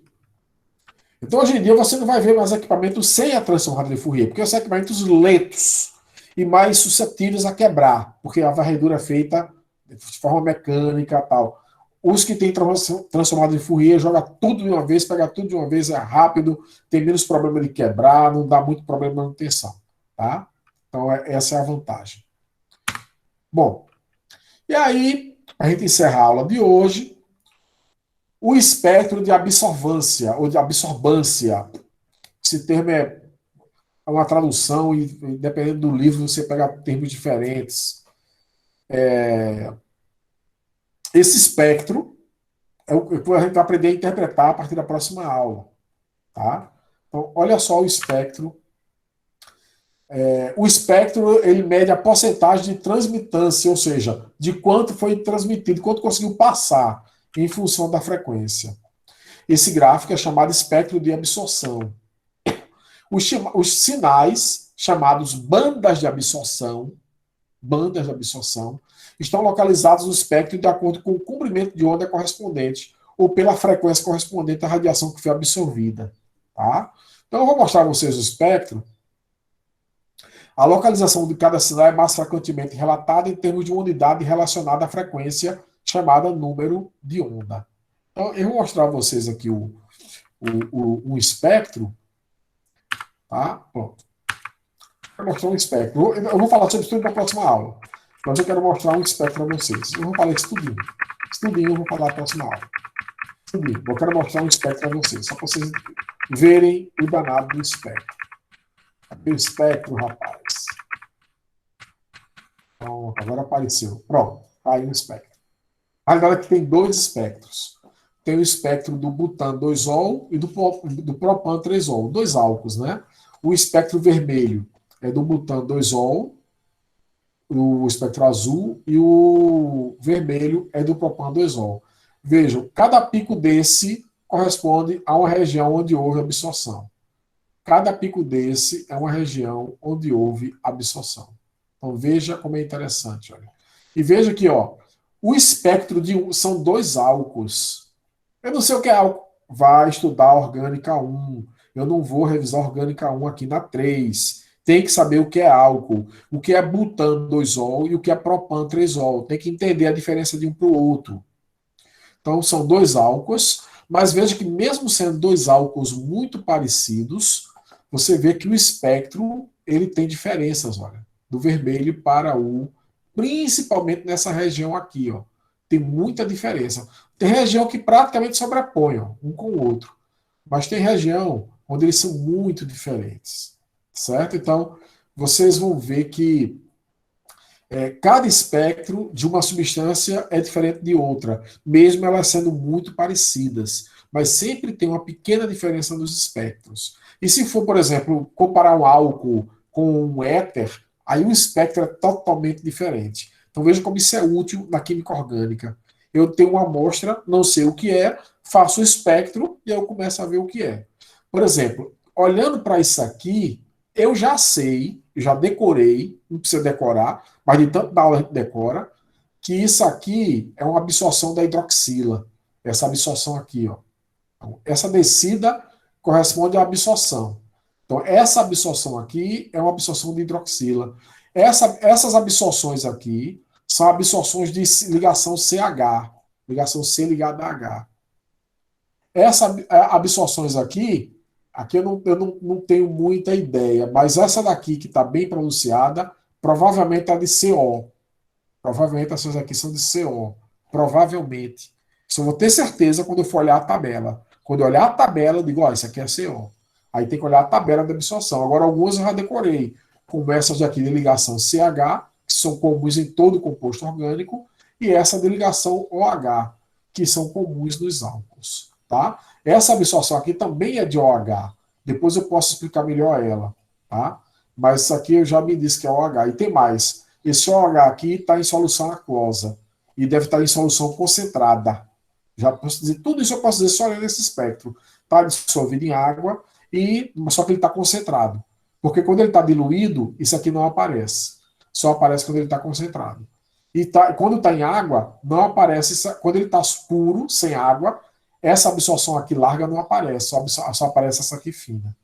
Então, hoje em dia, você não vai ver mais equipamentos sem a transformada de Fourier, porque são equipamentos lentos e mais suscetíveis a quebrar, porque a varredura é feita de forma mecânica e tal. Os que têm transformada de Fourier joga tudo de uma vez, pega tudo de uma vez, é rápido, tem menos problema de quebrar, não dá muito problema de manutenção. Tá? Então, essa é a vantagem. Bom, e aí, a gente encerra a aula de hoje. O espectro de absorvância, ou de absorbância, esse termo é uma tradução, e dependendo do livro, você pega termos diferentes. Esse espectro é o que a gente vai aprender a interpretar a partir da próxima aula. Tá? Então, olha só o espectro. O espectro ele mede a porcentagem de transmitância, ou seja, de quanto foi transmitido, quanto conseguiu passar em função da frequência. Esse gráfico é chamado espectro de absorção. Os sinais, chamados bandas de absorção, estão localizados no espectro de acordo com o comprimento de onda correspondente ou pela frequência correspondente à radiação que foi absorvida. Tá? Então, eu vou mostrar a vocês o espectro. A localização de cada sinal é mais frequentemente relatada em termos de uma unidade relacionada à frequência, chamada número de onda. Então, eu vou mostrar a vocês aqui um espectro. Tá? Pronto. Eu vou mostrar um espectro. Eu vou falar sobre isso tudo na próxima aula. Mas eu quero mostrar um espectro para vocês. Eu vou falar isso tudinho. Estudinho eu vou falar na próxima aula. Estudinho. Eu quero mostrar um espectro para vocês. Só para vocês verem o danado do espectro. Aqui o espectro, rapaz. Pronto, agora apareceu. Pronto, tá aí o espectro. A realidade é que tem dois espectros. Tem o espectro do butan 2-ol e do propan 3-ol, dois álcools, né? O espectro vermelho é do butan 2-ol, o espectro azul, e o vermelho é do propan 2-ol. Vejam, cada pico desse corresponde a uma região onde houve absorção. Cada pico desse é uma região onde houve absorção. Então veja como é interessante. Olha. E veja aqui, ó, o espectro são dois álcools. Eu não sei o que é álcool. Vai estudar a orgânica 1. Eu não vou revisar a orgânica 1 aqui na 3. Tem que saber o que é álcool, o que é butan 2-ol e o que é propan 3-ol. Tem que entender a diferença de um para o outro. Então são dois álcools, mas veja que mesmo sendo dois álcools muito parecidos, você vê que o espectro ele tem diferenças, olha, do vermelho para o, principalmente nessa região aqui, ó. Tem muita diferença. Tem região que praticamente sobrepõe, ó, um com o outro, mas tem região onde eles são muito diferentes, certo? Então, vocês vão ver que cada espectro de uma substância é diferente de outra, mesmo elas sendo muito parecidas, mas sempre tem uma pequena diferença nos espectros. E se for, por exemplo, comparar um álcool com um éter, aí o espectro é totalmente diferente. Então veja como isso é útil na química orgânica. Eu tenho uma amostra, não sei o que é, faço o espectro e aí eu começo a ver o que é. Por exemplo, olhando para isso aqui, eu já sei, já decorei, não precisa decorar, mas de tanto da aula a gente decora, que isso aqui é uma absorção da hidroxila. Essa absorção aqui, ó. Então, essa descida corresponde à absorção. Então, essa absorção aqui é uma absorção de hidroxila. Essas absorções aqui são absorções de ligação CH, ligação C ligada a H. Essas absorções aqui eu não tenho muita ideia, mas essa daqui que está bem pronunciada, provavelmente é de CO. Provavelmente essas aqui são de CO. Provavelmente. Isso eu vou ter certeza quando eu for olhar a tabela. Quando eu olhar a tabela, eu digo, ó, isso aqui é CO. Aí tem que olhar a tabela de absorção. Agora, algumas eu já decorei, como essas daqui de ligação CH, que são comuns em todo composto orgânico, e essa de ligação OH, que são comuns nos álcools. Tá? Essa absorção aqui também é de OH. Depois eu posso explicar melhor ela. Tá? Mas isso aqui eu já me disse que é OH. E tem mais. Esse OH aqui está em solução aquosa. E deve estar em solução concentrada. Já posso dizer, tudo isso eu posso dizer só olhando esse espectro. Está dissolvido em água, só que ele está concentrado. Porque quando ele está diluído, isso aqui não aparece. Só aparece quando ele está concentrado. Quando está em água, não aparece. Quando ele está puro, sem água, essa absorção aqui larga não aparece. Só aparece essa aqui fina.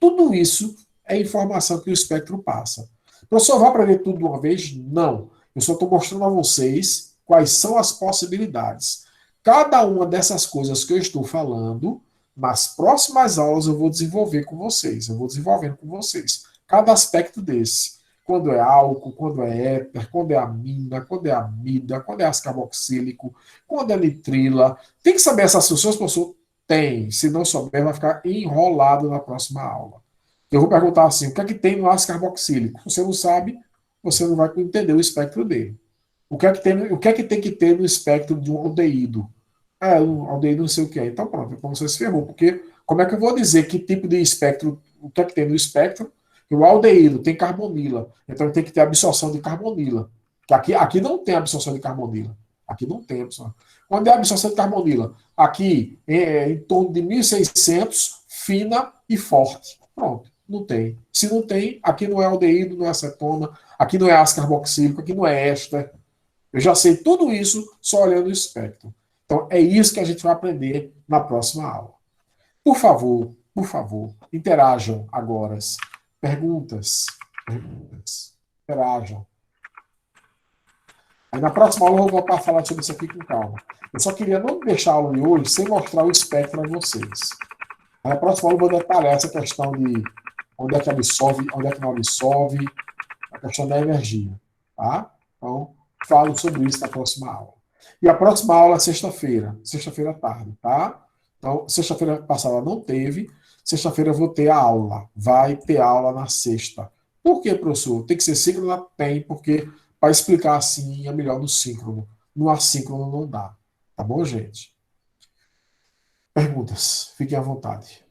Tudo isso é informação que o espectro passa. O professor vai aprender tudo de uma vez? Não. Eu só estou mostrando a vocês quais são as possibilidades. Cada uma dessas coisas que eu estou falando, nas próximas aulas eu vou desenvolver com vocês. Eu vou desenvolvendo com vocês. Cada aspecto desse. quando é álcool, quando é éter, quando é amina, quando é amida, quando é ácido carboxílico, quando é nitrila. Tem que saber essas funções, professor? Tem. Se não souber, vai ficar enrolado na próxima aula. Eu vou perguntar assim: o que é que tem no ácido carboxílico? Se você não sabe, você não vai entender o espectro dele. O que é que tem que ter no espectro de um aldeído? Um aldeído não sei o que é. Então pronto, então você se ferrou. Porque como é que eu vou dizer que tipo de espectro, o que é que tem no espectro? O aldeído tem carbonila. Então tem que ter absorção de carbonila. Que aqui não tem absorção de carbonila. Aqui não tem absorção. Quando é absorção de carbonila? Aqui em torno de 1.600, fina e forte. Pronto, não tem. Se não tem, aqui não é aldeído, não é acetona, aqui não é ácido carboxílico, aqui não é éster. Eu já sei tudo isso só olhando o espectro. Então, é isso que a gente vai aprender na próxima aula. Por favor, interajam agora. Perguntas, perguntas, interajam. Aí na próxima aula eu vou voltar a falar sobre isso aqui com calma. Eu só queria não deixar a aula de hoje sem mostrar o espectro para vocês. Aí na próxima aula eu vou detalhar essa questão de onde é que absorve, onde é que não absorve, a questão da energia. Tá? Então, falo sobre isso na próxima aula. E a próxima aula é sexta-feira à tarde, tá? Então, sexta-feira passada não teve, sexta-feira eu vou ter a aula. Vai ter aula na sexta. Por que, professor? Tem que ser síncrona? Tem, porque para explicar assim é melhor no síncrono. No assíncrono não dá. Tá bom, gente? Perguntas? Fiquem à vontade.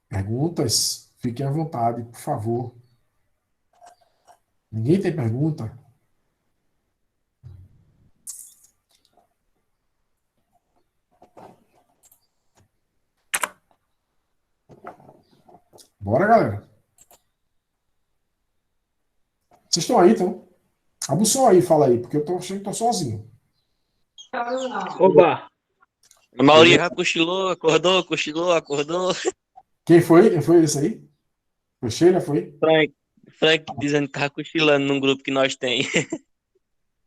Perguntas? Fiquem à vontade, por favor. Ninguém tem pergunta? Bora, galera. Vocês estão aí, então? Abre o som aí, fala aí, porque eu tô achando que tô sozinho. Oba! A maioria já cochilou, acordou, cochilou, acordou. Quem foi? Quem foi esse aí? Foi Sheila, foi? Frank, Frank dizendo que tava cochilando num grupo que nós tem.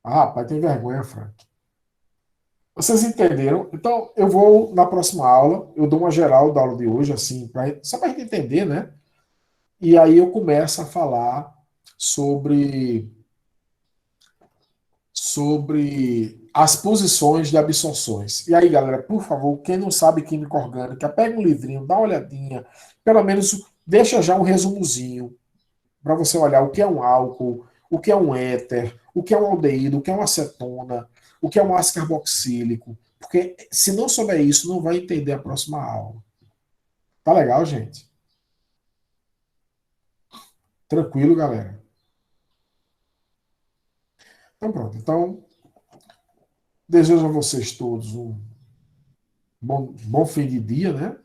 Ah, rapaz, tem vergonha, Frank. Vocês entenderam? Então, eu vou, na próxima aula, eu dou uma geral da aula de hoje, assim, só para a gente entender, né? E aí eu começo a falar sobre, sobre as posições de absorções. E aí, galera, por favor, quem não sabe química orgânica, pega um livrinho, dá uma olhadinha, pelo menos deixa já um resumozinho para você olhar o que é um álcool, o que é um éter, o que é um aldeído, o que é uma acetona, o que é um ácido carboxílico. Porque se não souber isso, não vai entender a próxima aula. Tá legal, gente? Tranquilo, galera? Então pronto. Então, desejo a vocês todos um bom fim de dia, né?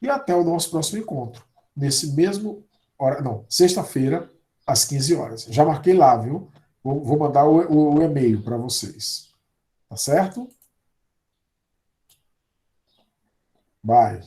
E até o nosso próximo encontro. Nesse mesmo hora, não, sexta-feira, às 15 horas. Já marquei lá, viu? Vou mandar o e-mail para vocês. Tá certo? Bye.